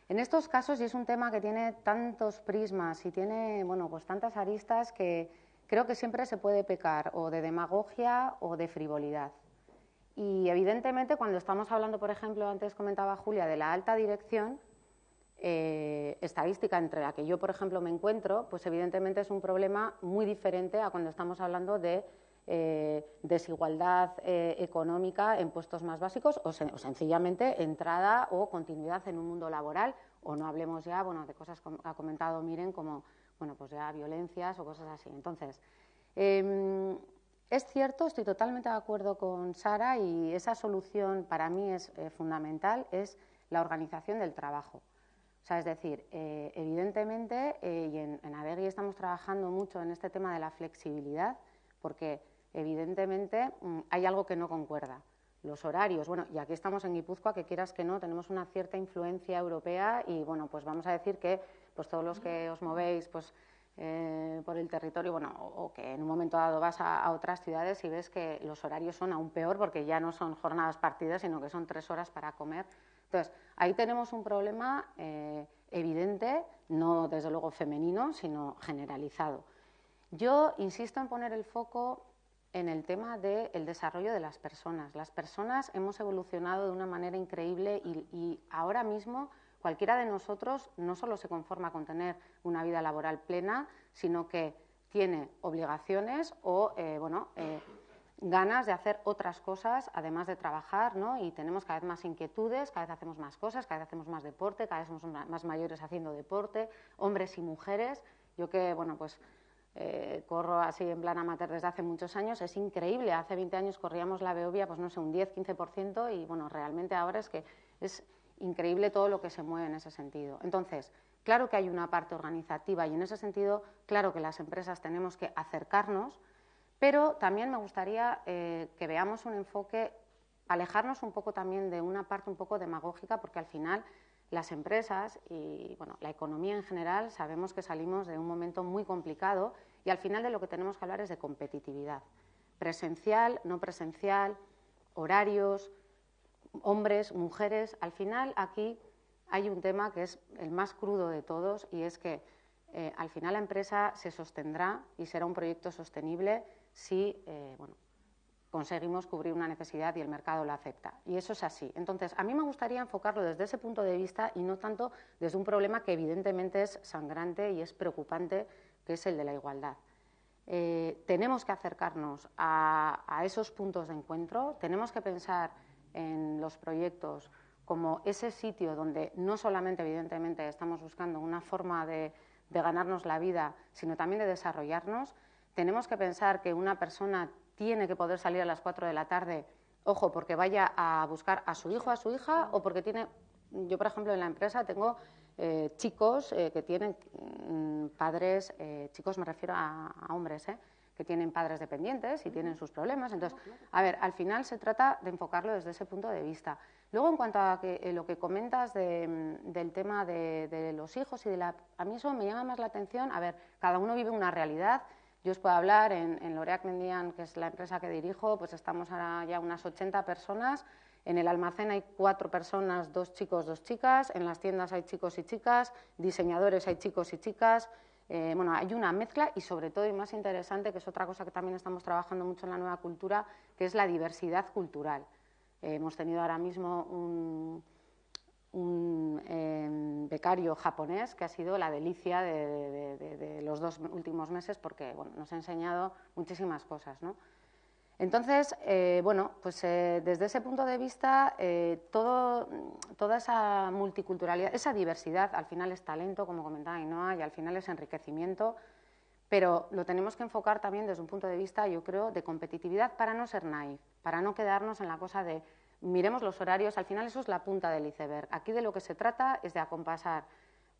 en estos casos, y es un tema que tiene tantos prismas y tiene, bueno, pues tantas aristas, que creo que siempre se puede pecar o de demagogia o de frivolidad. Y evidentemente cuando estamos hablando, por ejemplo, antes comentaba Julia, de la alta dirección estadística entre la que yo, por ejemplo, me encuentro, pues evidentemente es un problema muy diferente a cuando estamos hablando de desigualdad económica en puestos más básicos o sencillamente entrada o continuidad en un mundo laboral, o no hablemos ya, bueno, de cosas que ha comentado Miren, como, bueno, pues ya violencias o cosas así. Entonces, es cierto, estoy totalmente de acuerdo con Sara, y esa solución para mí es fundamental, es la organización del trabajo. O sea, es decir, evidentemente, y en Adegi estamos trabajando mucho en este tema de la flexibilidad, porque evidentemente hay algo que no concuerda. Los horarios, bueno, y aquí estamos en Guipúzcoa, que quieras que no, tenemos una cierta influencia europea y, bueno, pues vamos a decir que pues todos los que os movéis pues, por el territorio, bueno, o que en un momento dado vas a otras ciudades y ves que los horarios son aún peor, porque ya no son jornadas partidas, sino que son 3 horas para comer. Entonces, ahí tenemos un problema evidente, no desde luego femenino, sino generalizado. Yo insisto en poner el foco en el tema del desarrollo de las personas. Las personas hemos evolucionado de una manera increíble y ahora mismo cualquiera de nosotros no solo se conforma con tener una vida laboral plena, sino que tiene obligaciones o ganas de hacer otras cosas además de trabajar, ¿no? Y tenemos cada vez más inquietudes, cada vez hacemos más cosas, cada vez hacemos más deporte, cada vez somos más mayores haciendo deporte, hombres y mujeres. Yo que, bueno, pues corro así en plan amateur desde hace muchos años, es increíble. Hace 20 años corríamos la Beovia, pues no sé, un 10-15%, y bueno, realmente ahora es que es increíble todo lo que se mueve en ese sentido. Entonces, claro que hay una parte organizativa y en ese sentido, claro que las empresas tenemos que acercarnos, pero también me gustaría que veamos un enfoque, alejarnos un poco también de una parte un poco demagógica, porque al final las empresas y bueno, la economía en general sabemos que salimos de un momento muy complicado y al final de lo que tenemos que hablar es de competitividad. Presencial, no presencial, horarios, hombres, mujeres. Al final aquí hay un tema que es el más crudo de todos, y es que al final la empresa se sostendrá y será un proyecto sostenible si conseguimos cubrir una necesidad y el mercado la acepta. Y eso es así. Entonces, a mí me gustaría enfocarlo desde ese punto de vista y no tanto desde un problema que evidentemente es sangrante y es preocupante, que es el de la igualdad. Tenemos que acercarnos a esos puntos de encuentro, tenemos que pensar en los proyectos como ese sitio donde no solamente, evidentemente, estamos buscando una forma de ganarnos la vida, sino también de desarrollarnos. Tenemos que pensar que una persona tiene que poder salir a las 4 de la tarde, ojo, porque vaya a buscar a su hijo, a su hija, o porque tiene... Yo, por ejemplo, en la empresa tengo chicos que tienen padres, chicos me refiero a hombres, que tienen padres dependientes y tienen sus problemas. Entonces, a ver, al final se trata de enfocarlo desde ese punto de vista. Luego, en cuanto a lo que comentas del tema de los hijos y a mí eso me llama más la atención. A ver, cada uno vive una realidad. Yo os puedo hablar, en L'Oréal Mendian, que es la empresa que dirijo, pues estamos ahora ya unas 80 personas. En el almacén hay 4 personas, 2 chicos, 2 chicas. En las tiendas hay chicos y chicas. Diseñadores hay chicos y chicas. Bueno, hay una mezcla y sobre todo, y más interesante, que es otra cosa que también estamos trabajando mucho en la nueva cultura, que es la diversidad cultural. Hemos tenido ahora mismo un becario japonés que ha sido la delicia de los 2 últimos meses, porque bueno, nos ha enseñado muchísimas cosas, ¿no? Entonces, bueno, pues desde ese punto de vista, toda esa multiculturalidad, esa diversidad, al final es talento, como comentaba Ainhoa, y al final es enriquecimiento, pero lo tenemos que enfocar también desde un punto de vista, yo creo, de competitividad para no ser naif, para no quedarnos en la cosa de miremos los horarios, al final eso es la punta del iceberg. Aquí de lo que se trata es de acompasar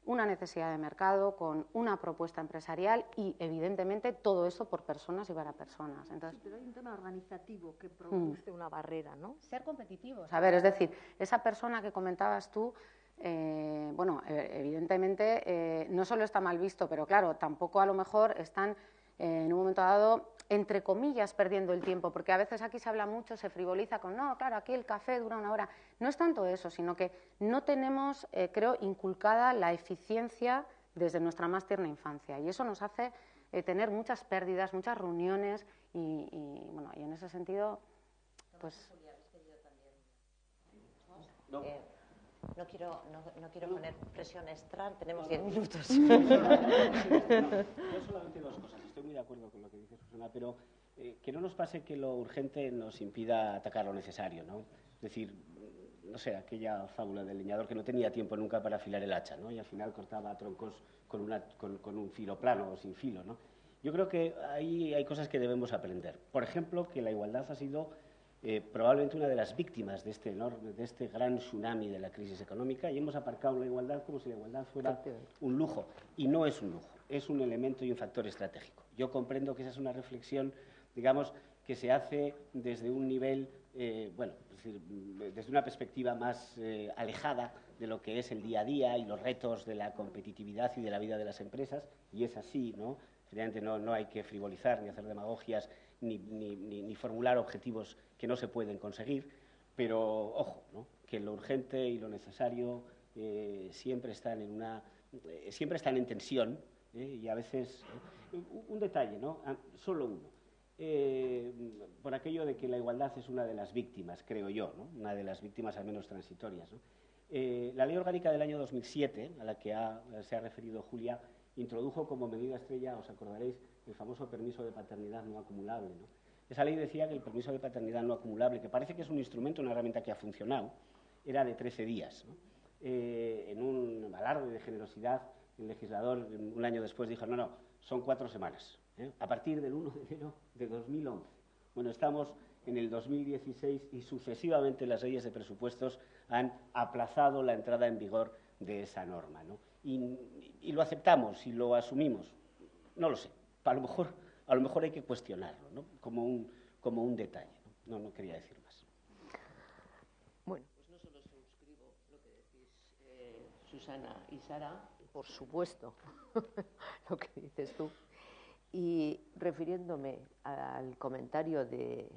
una necesidad de mercado con una propuesta empresarial y, evidentemente, todo eso por personas y para personas. Entonces, pero hay un tema organizativo que produce una barrera, ¿no? Ser competitivos. A ver, es decir, esa persona que comentabas tú, bueno, evidentemente no solo está mal visto, pero claro, tampoco a lo mejor están en un momento dado, entre comillas, perdiendo el tiempo, porque a veces aquí se habla mucho, se frivoliza con, no, claro, aquí el café dura 1 hora. No es tanto eso, sino que no tenemos, creo, inculcada la eficiencia desde nuestra más tierna infancia, y eso nos hace tener muchas pérdidas, muchas reuniones, y bueno, y en ese sentido, pues... No quiero poner presión extra, tenemos 10 minutos. Yo solamente 2 cosas. Estoy muy de acuerdo con lo que dice Susana, pero que no nos pase que lo urgente nos impida atacar lo necesario, ¿no? Es decir, no sé, aquella fábula del leñador que no tenía tiempo nunca para afilar el hacha, ¿no? Y al final cortaba troncos con un filo plano o sin filo, ¿no? Yo creo que ahí hay cosas que debemos aprender. Por ejemplo, que la igualdad ha sido probablemente una de las víctimas de este gran tsunami de la crisis económica, y hemos aparcado la igualdad como si la igualdad fuera un lujo, y no es un lujo, es un elemento y un factor estratégico. Yo comprendo que esa es una reflexión, digamos, que se hace desde un nivel, bueno, es decir, desde una perspectiva más alejada de lo que es el día a día y los retos de la competitividad y de la vida de las empresas, y es así, ¿no? Finalmente no hay que frivolizar ni hacer demagogias ni formular objetivos que no se pueden conseguir, pero ojo, ¿no? Que lo urgente y lo necesario siempre están en tensión, y a veces un detalle, ¿no? Solo uno, por aquello de que la igualdad es una de las víctimas, creo yo, ¿no? Una de las víctimas al menos transitorias, ¿no? La Ley Orgánica del año 2007, a la que se ha referido Julia, introdujo como medida estrella, os acordaréis, el famoso permiso de paternidad no acumulable, ¿no? Esa ley decía que el permiso de paternidad no acumulable, que parece que es un instrumento, una herramienta que ha funcionado, era de 13 días, ¿no? En un alarde de generosidad, el legislador un año después dijo, no, son 4 semanas, a partir del 1 de enero de 2011. Bueno, estamos en el 2016 y sucesivamente las leyes de presupuestos han aplazado la entrada en vigor de esa norma, ¿no? Y lo aceptamos y lo asumimos. No lo sé. A lo mejor hay que cuestionarlo, ¿no? Como un detalle, ¿no? No quería decir más. Bueno, pues no solo suscribo lo que decís Susana y Sara, por supuesto, lo que dices tú, y refiriéndome al comentario de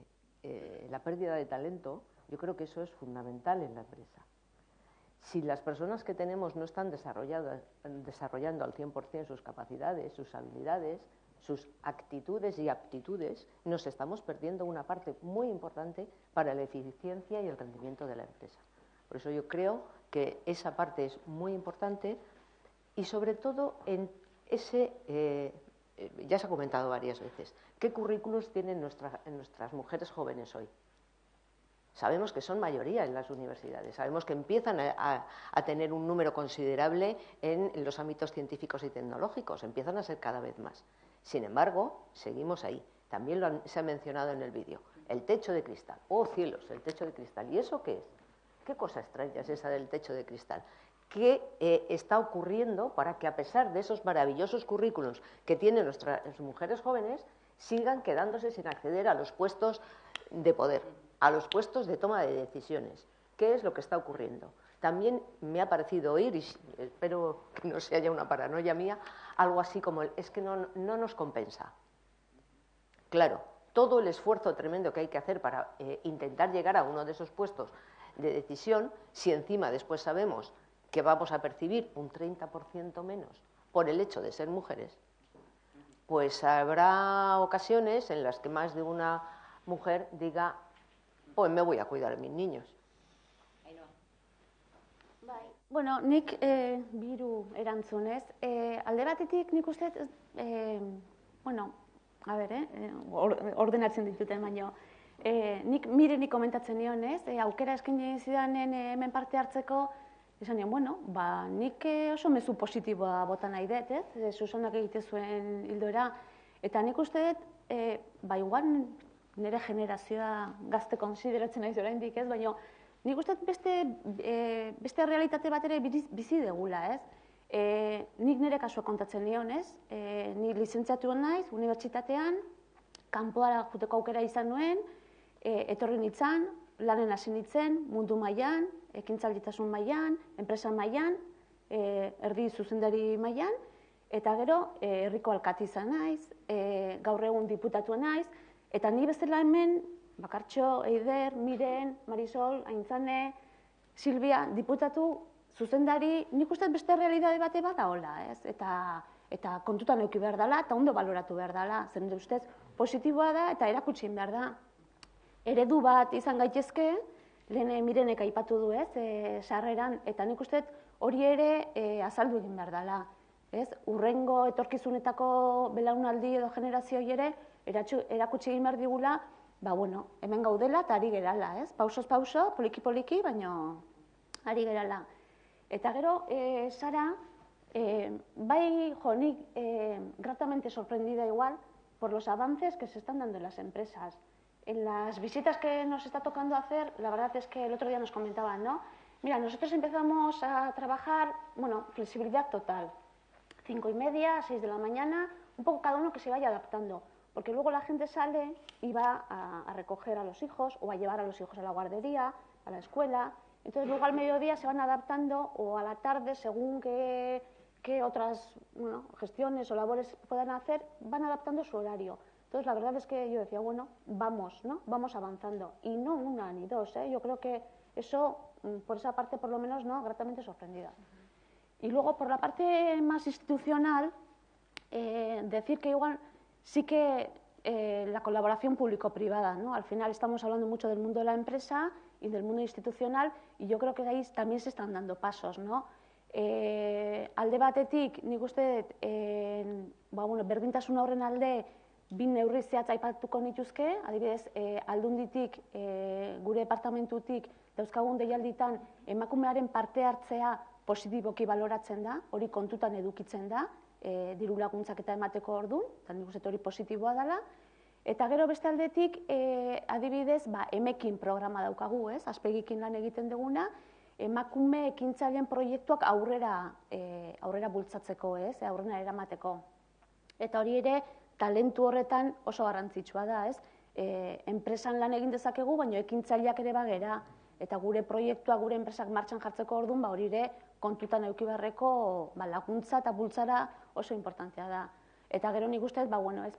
la pérdida de talento, yo creo que eso es fundamental en la empresa. Si las personas que tenemos no están desarrollando al 100% sus capacidades, sus habilidades, sus actitudes y aptitudes, nos estamos perdiendo una parte muy importante para la eficiencia y el rendimiento de la empresa. Por eso yo creo que esa parte es muy importante y sobre todo en ese, ya se ha comentado varias veces, ¿qué currículos tienen nuestras mujeres jóvenes hoy? Sabemos que son mayoría en las universidades, sabemos que empiezan a tener un número considerable en los ámbitos científicos y tecnológicos, empiezan a ser cada vez más. Sin embargo, seguimos ahí. También se ha mencionado en el vídeo. El techo de cristal. ¡Oh, cielos! El techo de cristal. ¿Y eso qué es? ¿Qué cosa extraña es esa del techo de cristal? ¿Qué está ocurriendo para que, a pesar de esos maravillosos currículums que tienen nuestras mujeres jóvenes, sigan quedándose sin acceder a los puestos de poder, a los puestos de toma de decisiones? ¿Qué es lo que está ocurriendo? También me ha parecido oír, y espero que no se haya una paranoia mía, algo así como es que no nos compensa. Claro, todo el esfuerzo tremendo que hay que hacer para intentar llegar a uno de esos puestos de decisión, si encima después sabemos que vamos a percibir un 30% menos por el hecho de ser mujeres, pues habrá ocasiones en las que más de una mujer diga, pues me voy a cuidar a mis niños. Bueno, nik biru erantzunez, alde batetik nik uste, bueno, a ber, ordenatzen dituten baino, nik Mireni komentatzen nion, ez? Aukera eskaini zidanen hemen parte hartzeko, esan nion, bueno, nik oso mezu positiboa bota nahi dut, ez? Susanak egite zuen hildora. Eta nik uste dut, igual nire generazioa gazte konsideratzen naiz oraindik, ez? Baina nik uste dut beste realitate bat ere bizi degula, ez? Nik nire kasua kontatzen nion, ez? Ni lizentziatu naiz, unibertsitatean, kanpoara juteko aukera izan nuen, etorri nintzen, lanen hasi nintzen, mundu mailan, ekintzailetasuna mailan, enpresa mailan, erdi zuzendari mailan, eta gero herriko alkate izan naiz, gaur egun diputatua naiz, eta ni bezala hemen, Bakartxo, Eider, Miren, Marisol, Aintzane, Silvia, diputatu, zuzendari, nik uste beste realitate bate bat daola, ez? Eta kontutan eduki behar dela, eta ondo baloratu behar dela, zen dut ustez positiboa da eta erakutsi behar da. Eredu bat izan gaitezke, lehen Mirenek aipatu du, ez, sarreran, eta nik uste hori ere azaldu egin behar dela. Urrengo etorkizunetako belaunaldi edo generazioa ere erakutsi egin behar digula, hemen gaudela eta ari gerala, ez? Pausoz pauso, poliki-poliki, baina ari gerala. Eta gero, Sara, nik gratamente sorprendida igual por los avances que se están dando en las empresas. En las visitas que nos está tocando hacer, la verdad es que el otro día nos comentaban, ¿no? Mira, nosotros empezamos a trabajar, flexibilidad total. 5:30, 6 de la mañana, un poco cada uno que se vaya adaptando. Porque luego la gente sale y va a recoger a los hijos o a llevar a los hijos a la guardería, a la escuela. Entonces luego al mediodía se van adaptando o a la tarde, según qué otras gestiones o labores puedan hacer, van adaptando su horario. Entonces la verdad es que yo decía, vamos avanzando. Y no una ni dos, yo creo que eso, por esa parte por lo menos, gratamente sorprendida. Y luego por la parte más institucional, decir que igual sí que la colaboración público-privada, ¿no? Al final estamos hablando mucho del mundo de la empresa y del mundo institucional, y yo creo que ahí también se están dando pasos, ¿no? Alde batetik, nik uste berdintasun horren alde bi neurri zehatz aipatuko nituzke, adibidez, Aldunditik, gure departamentutik dauzkagun deialditan emakumearen parte hartzea positiboki baloratzen da, hori kontutan edukitzen da, diru laguntzak eta emateko orduan, eta nik uste hori positiboa dela. Eta gero beste aldetik, adibidez, emekin programa daukagu, Azpegikin lan egiten duguna, emakume ekintzaileen proiektuak aurrera bultzatzeko, aurrera eramateko. Eta hori ere, talentu horretan oso garrantzitsua da, enpresan lan egin dezakegu, baina ekintzaileak ere bagera, eta gure proiektua, gure enpresak martxan jartzeko orduan, hori ere kontutan eduki beharreko laguntza eta bultzara oso importantea da. Eta gero nik uste,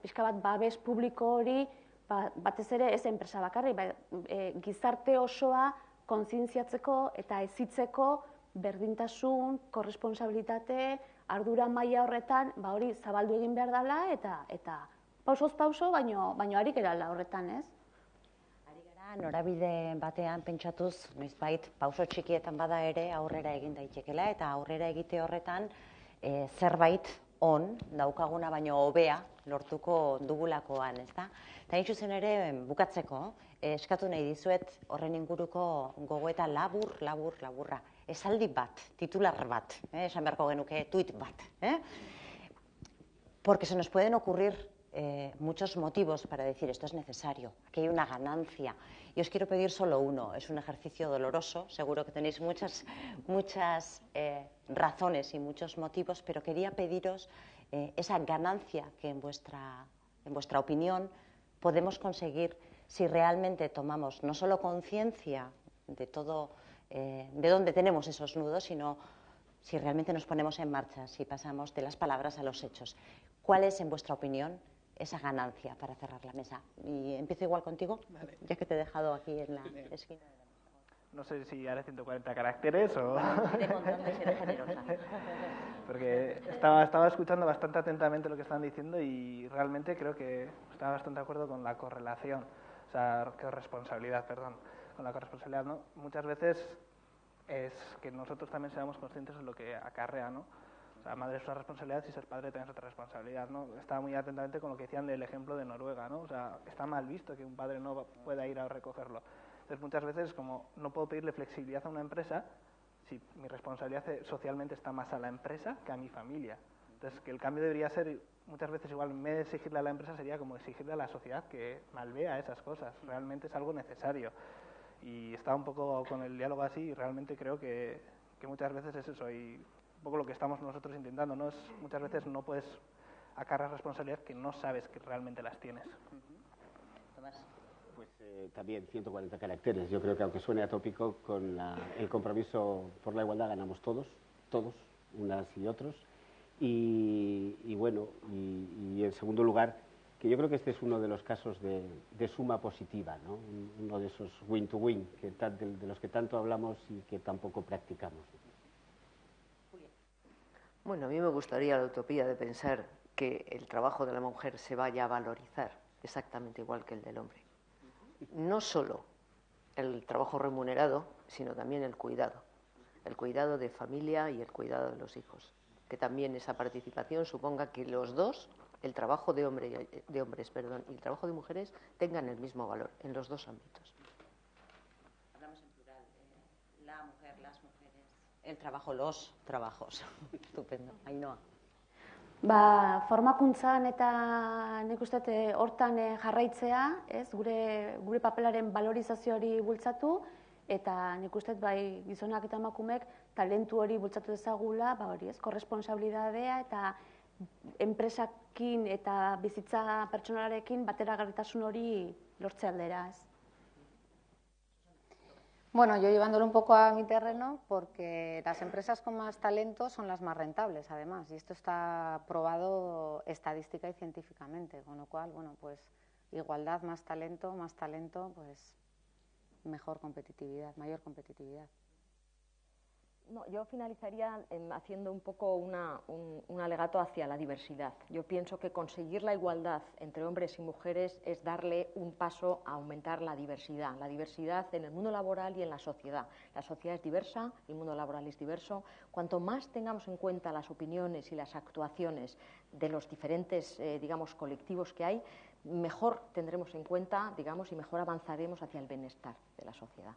pixka bat babes publiko hori, batez ere ez enpresa bakarri, gizarte osoa kontzientziatzeko eta hezitzeko berdintasun, korresponsabilitate, ardura maila horretan, hori zabaldu egin behar dela, eta pausoz pauso, baino ari gerala horretan, ez? Ari gara, norabide batean pentsatuz, noizbait, pauso txikietan bada ere aurrera egin daitekela, eta aurrera egite horretan zerbait on daukaguna baino hobea lortuko dugulakoan, ezta? Eta hain zuzen ere, bukatzeko, eskatu nahi dizuet horren inguruko gogoeta laburra. Esaldi bat, titular bat, esan beharko genuke tuit bat. Porque se nos pueden ocurrir muchos motivos para decir esto es necesario, aquí hay una ganancia. Y os quiero pedir solo uno, es un ejercicio doloroso, seguro que tenéis muchas razones y muchos motivos, pero quería pediros esa ganancia que en vuestra opinión podemos conseguir si realmente tomamos no solo conciencia de todo, de dónde tenemos esos nudos, sino si realmente nos ponemos en marcha, si pasamos de las palabras a los hechos. ¿Cuál es, en vuestra opinión, esa ganancia para cerrar la mesa? Y empiezo igual contigo, vale, ya que te he dejado aquí en la esquina de la mesa. No sé si haré 140 caracteres o... De montón de ser generosa. Porque estaba escuchando bastante atentamente lo que están diciendo y realmente creo que estaba bastante de acuerdo con la correlación, o sea, corresponsabilidad, perdón, con la corresponsabilidad, ¿no? Muchas veces es que nosotros también seamos conscientes de lo que acarrea, ¿no? O sea, madre es una responsabilidad y ser padre también es otra responsabilidad, ¿no? Estaba muy atentamente con lo que decían del ejemplo de Noruega, ¿no? O sea, está mal visto que un padre no pueda ir a recogerlo. Entonces, muchas veces, como no puedo pedirle flexibilidad a una empresa, si mi responsabilidad socialmente está más a la empresa que a mi familia. Entonces, que el cambio debería ser, muchas veces igual, en vez de exigirle a la empresa, sería como exigirle a la sociedad que malvea esas cosas. Realmente es algo necesario. Y estaba un poco con el diálogo así y realmente creo que muchas veces es eso. Y un poco lo que estamos nosotros intentando, ¿no? Es, muchas veces no puedes acarrear responsabilidad que no sabes que realmente las tienes. Tomás. Pues también 140 caracteres. Yo creo que aunque suene atópico, con el compromiso por la igualdad ganamos todos, unas y otros. Y bueno, y en segundo lugar, que yo creo que este es uno de los casos de suma positiva, ¿no? Uno de esos win-to-win de los que tanto hablamos y que tampoco practicamos. Bueno, a mí me gustaría la utopía de pensar que el trabajo de la mujer se vaya a valorizar exactamente igual que el del hombre. No solo el trabajo remunerado, sino también el cuidado de familia y el cuidado de los hijos. Que también esa participación suponga que los dos, el trabajo de hombres y el trabajo de mujeres, tengan el mismo valor en los dos ámbitos. Hablamos en plural, la mujer, las mujeres. El trabajo, los trabajos. Estupendo. Ainhoa. Formakuntzan eta nik uste hortan jarraitzea, ez, gure papelaren valorizazioari bultzatu, eta nik uste bai gizonak eta emakumeek talentu hori bultzatu dezagula, hori ez, korresponsabilidadea eta enpresakin eta bizitza pertsonalarekin bateragarritasun hori lortze aldera, ez. Bueno, yo llevándolo un poco a mi terreno, porque las empresas con más talento son las más rentables, además, y esto está probado estadística y científicamente, con lo cual, bueno, pues igualdad, más talento, pues mejor competitividad, mayor competitividad. No, yo finalizaría haciendo un poco un alegato hacia la diversidad. Yo pienso que conseguir la igualdad entre hombres y mujeres es darle un paso a aumentar la diversidad en el mundo laboral y en la sociedad. La sociedad es diversa, el mundo laboral es diverso. Cuanto más tengamos en cuenta las opiniones y las actuaciones de los diferentes, digamos, colectivos que hay, mejor tendremos en cuenta, digamos, y mejor avanzaremos hacia el bienestar de la sociedad.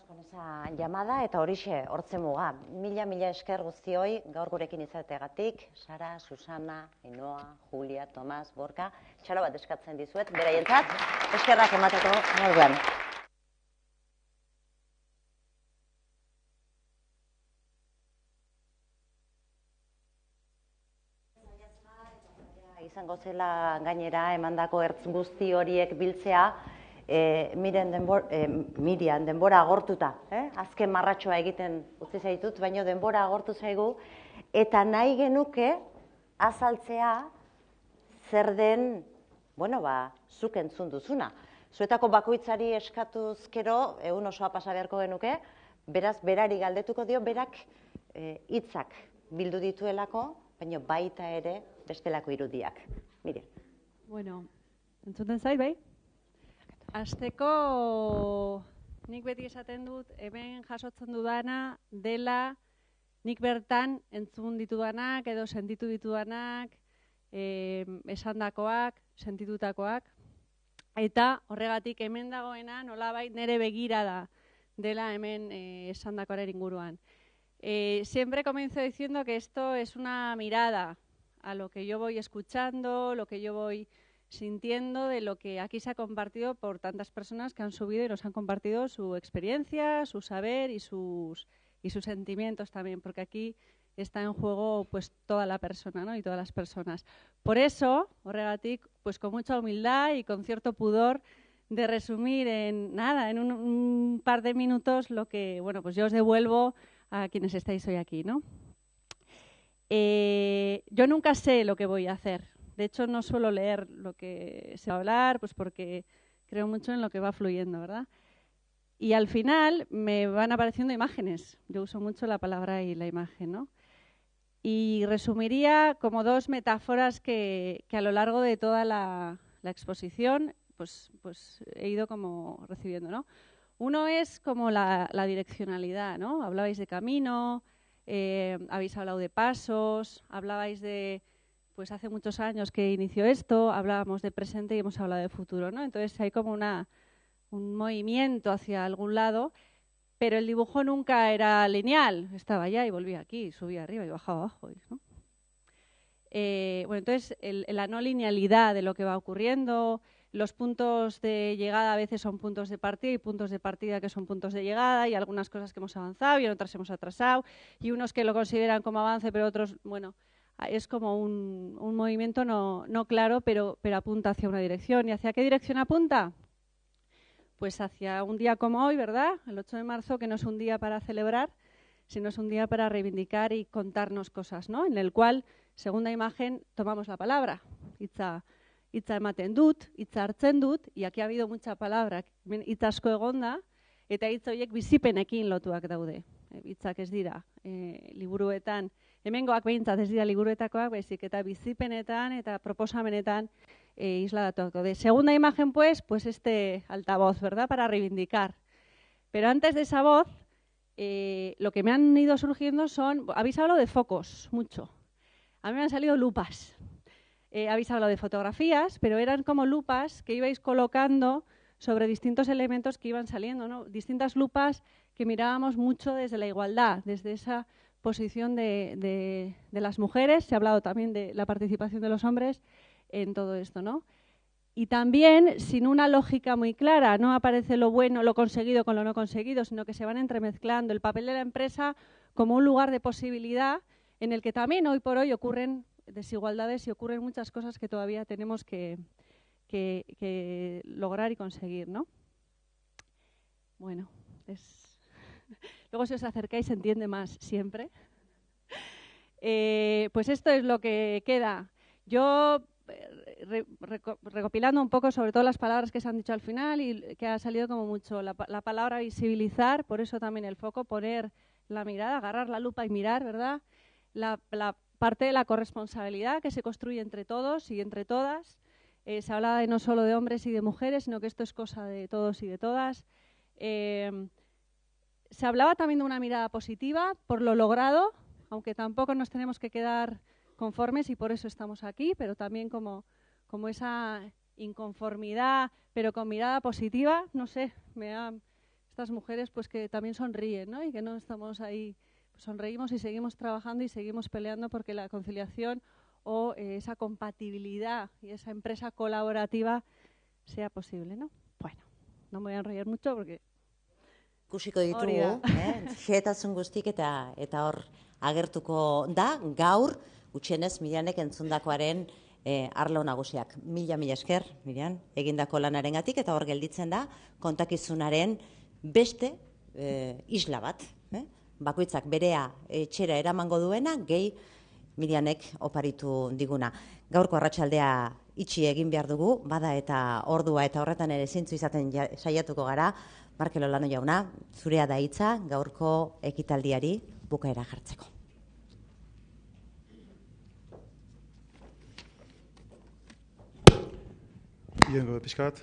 Con esa llamada eta horixe hortze muga. Mila esker guztioi gaur gurekin izateagatik, Sara, Susana, Ainhoa, Julia, Tomas, Gorka, txalo bat eskatzen dizuet, beraientzat, eskerrak emateko moduan. Izango zela gainera emandako ertz guzti horiek biltzea, Mirian denbora agortuta, azken marratxoa egiten utzi zaitut, baina denbora agortu zaigu, eta nahi genuke azaltzea zer den, bueno, zuk entzun duzuna. Zuetako bakoitzari eskatuzkero, egun osoa pasa beharko genuke, beraz, berari galdetuko dio, berak hitzak bildu dituelako, baina baita ere bestelako irudiak. Miriam. Bueno, entzuten zait, bai? Hasteko nik beti esaten dut, hemen jasotzen dudana dela nik bertan entzun ditudanak edo sentitu ditudanak, esandakoak, sentitutakoak, eta horregatik hemen dagoena nolabait nire begirada dela hemen esandakoaren inguruan. Siempre comienzo diciendo que esto es una mirada a lo que yo voy escuchando, lo que yo voy sintiendo de lo que aquí se ha compartido por tantas personas que han subido y nos han compartido su experiencia, su saber y sus sentimientos también, porque aquí está en juego pues toda la persona, ¿no? Y todas las personas. Por eso, horregatik, pues con mucha humildad y con cierto pudor de resumir en un par de minutos lo que, bueno, pues yo os devuelvo a quienes estáis hoy aquí, ¿no? Yo nunca sé lo que voy a hacer. De hecho, no suelo leer lo que se va a hablar, pues porque creo mucho en lo que va fluyendo, ¿verdad? Y al final me van apareciendo imágenes. Yo uso mucho la palabra y la imagen, ¿no? Y resumiría como dos metáforas que a lo largo de toda la exposición pues he ido como recibiendo, ¿no? Uno es como la direccionalidad, ¿no? Hablabais de camino, habéis hablado de pasos, hablabais de, pues hace muchos años que inició esto, hablábamos de presente y hemos hablado de futuro, ¿no? Entonces hay como un movimiento hacia algún lado, pero el dibujo nunca era lineal, estaba allá y volvía aquí, subía arriba y bajaba abajo, ¿no? Bueno, entonces la no linealidad de lo que va ocurriendo, los puntos de llegada a veces son puntos de partida y puntos de partida que son puntos de llegada, y algunas cosas que hemos avanzado y en otras hemos atrasado, y unos que lo consideran como avance, pero otros, bueno, es como un movimiento no claro, pero apunta hacia una dirección. ¿Y hacia qué dirección apunta? Pues hacia un día como hoy, ¿verdad? El 8 de marzo, que no es un día para celebrar, sino es un día para reivindicar y contarnos cosas, ¿no? En el cual, segunda imagen, tomamos la palabra. Hitza ematen dut, hitza hartzen dut, y aquí ha habido mucha palabra, hitz asko egonda, eta hitz horiek bizipenekin lotuak daude. Hitzak ez dira liburuetan, hemengoak behintzat ez dira liburuetakoak, baizik eta bizipenetan eta proposamenetan isladatuak daude. Segunda imagen, pues este altavoz, ¿verdad?, para reivindicar. Pero antes de esa voz, lo que me han ido surgiendo son, habéis hablado de focos, mucho. A mí me han salido lupas. Habéis hablado de fotografías, pero eran como lupas que ibais colocando sobre distintos elementos que iban saliendo, ¿no? Distintas lupas que mirábamos mucho desde la igualdad, desde esa posición de las mujeres. Se ha hablado también de la participación de los hombres en todo esto, ¿no? Y también, sin una lógica muy clara, no aparece lo bueno, lo conseguido con lo no conseguido, sino que se van entremezclando. El papel de la empresa como un lugar de posibilidad en el que también hoy por hoy ocurren desigualdades y ocurren muchas cosas que todavía tenemos que lograr y conseguir, ¿no? Bueno, luego si os acercáis se entiende más siempre. Pues esto es lo que queda. Yo, recopilando un poco sobre todo las palabras que se han dicho al final y que ha salido como mucho, la palabra visibilizar, por eso también el foco, poner la mirada, agarrar la lupa y mirar, ¿verdad? La parte de la corresponsabilidad que se construye entre todos y entre todas. Se hablaba no solo de hombres y de mujeres, sino que esto es cosa de todos y de todas. Se hablaba también de una mirada positiva por lo logrado, aunque tampoco nos tenemos que quedar conformes y por eso estamos aquí, pero también como esa inconformidad, pero con mirada positiva, no sé, estas mujeres pues que también sonríen, ¿no? Y que no estamos ahí, pues sonreímos y seguimos trabajando y seguimos peleando porque la conciliación o esa compatibilidad y esa empresa colaborativa sea posible, ¿no? Bueno, no me voy a enrollar mucho porque ikusiko ditugu, xehetasun guztik eta hor agertuko da gaur gutxienez Mirianek entzundakoaren arlo nagusiak. Mila esker, Mirian, egindako lanarengatik eta hor gelditzen da kontakizunaren beste isla bat. Bakoitzak berea etxera eramango duena, gehi Mirianek oparitu diguna. Gaurko arratsaldea itxi egin behar dugu, bada eta ordua eta horretan ere zintzu izaten saiatuko gara. Markel Olano jauna, zurea da hitza gaurko ekitaldiari bukaera jartzeko. Iengo pixkat.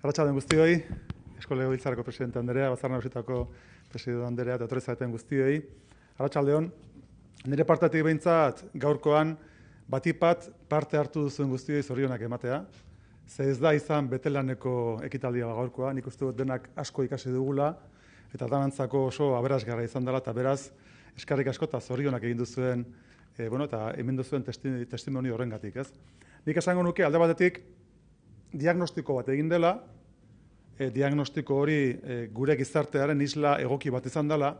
Arratsaldeon guztioi, Eusko Legebiltzarreko presidente Andrea, Batzar Nagusitako presidente Andrea eta etorri zareten guztioi. Arratsaldeon, nire partetik behintzat gaurkoan batipat parte hartu duzuen guztioi zorionak ematea. Ze ez da izan betelaneko ekitaldia gaurkoa, nik uste dut denak asko ikasi dugula, eta danantzako oso aberasgarria izan dela, eta beraz, eskarrik asko eta zorionak egin duzuen, eta hemen duzuen testimoni horrengatik, ez? Nik esango nuke, alde batetik, diagnostiko bat egin dela, diagnostiko hori gure gizartearen isla egoki bat izan dela,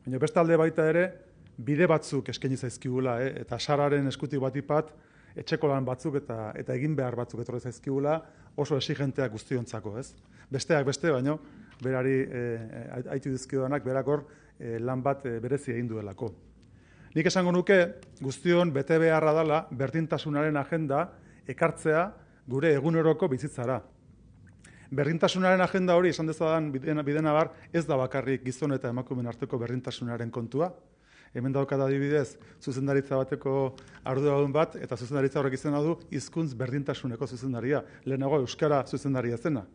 baina beste alde baita ere, bide batzuk eskaini zaizkigula, eta sararen eskutik batipat, etxeko lan batzuk eta egin behar batzuk etorri zaizkigula oso exigenteak guztiontzako, ez? Besteak beste, baino, berari aitu dizkiodanak berakor lan bat berezi egin duelako. Nik esango nuke guztion bete beharra dela berdintasunaren agenda ekartzea gure eguneroko bizitzara. Berdintasunaren agenda hori esan dezadan bidenabar ez da bakarrik gizon eta emakumeen arteko berdintasunaren kontua. Hemen daukat adibidez, zuzendaritza bateko arduradun bat, eta zuzendaritza horrek izena du hizkuntz berdintasuneko zuzendaria. Lehenago euskara zuzendaria zena.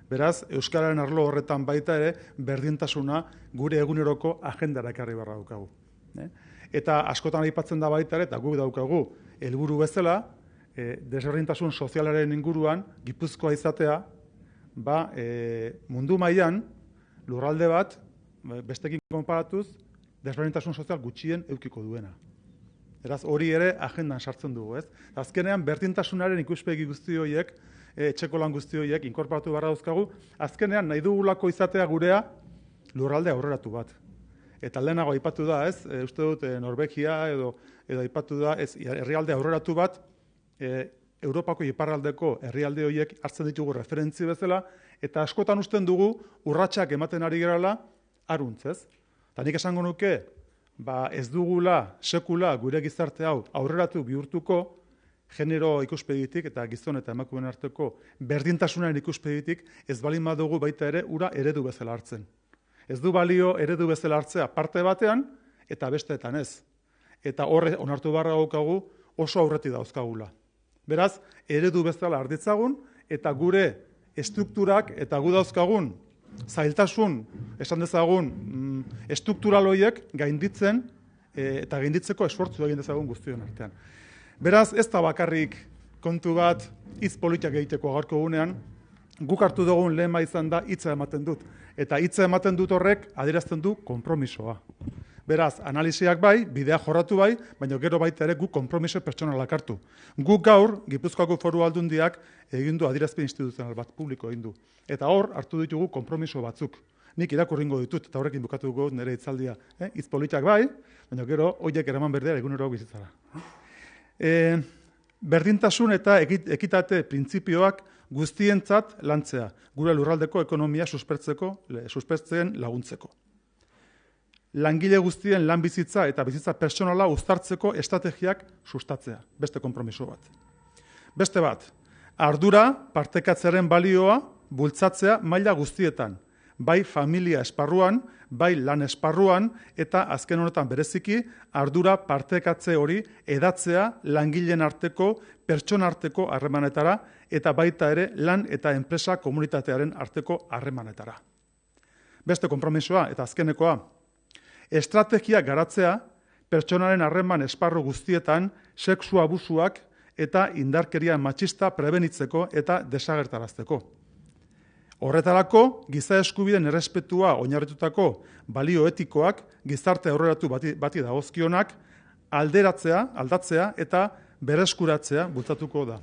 Beraz, euskararen arlo horretan baita ere berdintasuna gure eguneroko agendara ekarri barra daukagu. Eta askotan aipatzen da baita ere, eta guk daukagu helburu bezala, desberdintasun sozialaren inguruan, Gipuzkoa izatea, mundu mailan lurralde bat, bestekin konparatuz, desberdintasun sozial gutxien eukiko duena. Eraz, hori ere agendan sartzen dugu, ez? Azkenean, berdintasunaren ikuspegi guzti horiek, etxeko lan guzti horiek, inkorporatu barra dauzkagu, azkenean nahi dugulako izatea gurea lurralde aurreratu bat. Eta lehenago aipatu da, ez? Uste dut, Norvegia edo aipatu da, ez, herrialde aurreratu bat, Europako iparraldeko herrialde horiek hartzen ditugu referentzi bezala, eta askotan usten dugu urratsak ematen ari gerala aruntz, ez? Eta nik esango nuke, ez dugula, sekula, gure gizarte hau aurreratu bihurtuko, genero ikuspegitik eta gizon eta emakumeen arteko berdintasunaren ikuspegitik, ez balin badugu baita ere ura eredu bezala hartzen. Ez du balio eredu bezala hartzea parte batean eta besteetan ez. Eta horre onartu barra daukagu oso aurretik dauzkagula. Beraz, eredu bezala arditzagun eta gure estrukturak eta gu dauzkagun zailtasun, esan dezagun, estruktural horiek gainditzen eta gainditzeko esfortzu egin dezagun guztion artean. Beraz, ez da bakarrik kontu bat hitz politak egiteko gaurko gunean, guk hartu dugun lehema izan da hitza ematen dut. Eta hitza ematen dut horrek adierazten du konpromisoa. Beraz, analisiak bai, bidea jorratu bai, baina gero baita ere guk konpromiso pertsonalak hartu. Guk gaur, Gipuzkoako Foru Aldundiak egin du adierazpen instituzional bat publiko egin du. Eta hor, hartu ditugu konpromiso batzuk. Nik irakurringo ditut, eta horrekin bukatu dugu nire hitzaldia. Hitz politak bai, baina gero horiek eraman berdea egunero bizitzara. Berdintasun eta ekitate printzipioak guztientzat lantzea, gure lurraldeko ekonomia suspertzen laguntzeko. Langile guztien lan bizitza eta bizitza pertsonala uztartzeko estrategiak sustatzea, beste konpromiso bat. Beste bat, ardura partekatzearen balioa bultzatzea maila guztietan, bai familia esparruan, bai lan esparruan, eta azken honetan bereziki, ardura partekatze hori edatzea langileen arteko, pertsona arteko harremanetara, eta baita ere lan eta enpresa komunitatearen arteko harremanetara. Beste konpromisoa eta azkenekoa, estrategia garatzea pertsonaren harreman esparru guztietan sexu abusuak eta indarkeria matxista prebenitzeko eta desagertarazteko. Horretarako, giza eskubideen errespetua oinarritutako balio etikoak gizarte aurreratu bati dagozkionak aldatzea eta bereskuratzea bultzatuko da.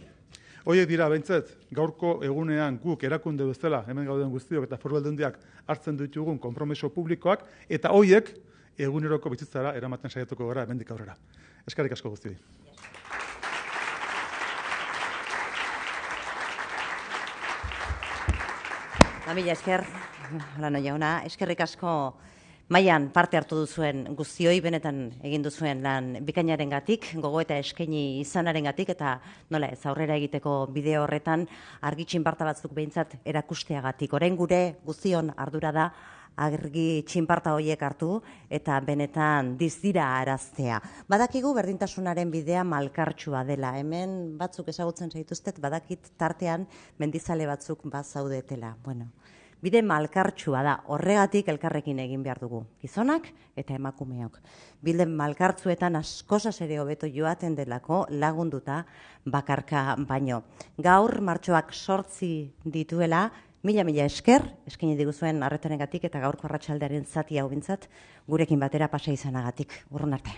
Horiek dira behintzat, gaurko egunean guk erakunde bezala, hemen gauden guztiok eta Foru Aldundiak hartzen ditugun konpromiso publikoak, eta horiek eguneroko bizitzara eramaten saiatuko gara hemendik aurrera. Eskerrik asko guztioi. Mila esker, Olano jauna, eskerrik asko mailan parte hartu duzuen guztioi, benetan egin duzuen lan bikainarengatik, gogo eta eskaini izanarengatik, eta nola ez aurrera egiteko bideo horretan argi txinparta batzuk behintzat erakusteagatik. Orain gure guztion ardura da argi txinparta horiek hartu eta benetan dizdira araztea. Badakigu berdintasunaren bidea malkartsua dela. Hemen batzuk ezagutzen zaituztet, badakit tartean mendizale batzuk bazaudetela. Bueno, bide malkartsua da, horregatik elkarrekin egin behar dugu. Gizonak eta emakumeok. Bide malkartzuetan askozaz ere hobeto joaten delako lagunduta bakarka baino. Gaur martxoak 8 dituela, mila esker, eskaini diguzuen arretarengatik eta gaurko arratsaldearen zati hau bintzat, gurekin batera pasa izanagatik. Urrun arte.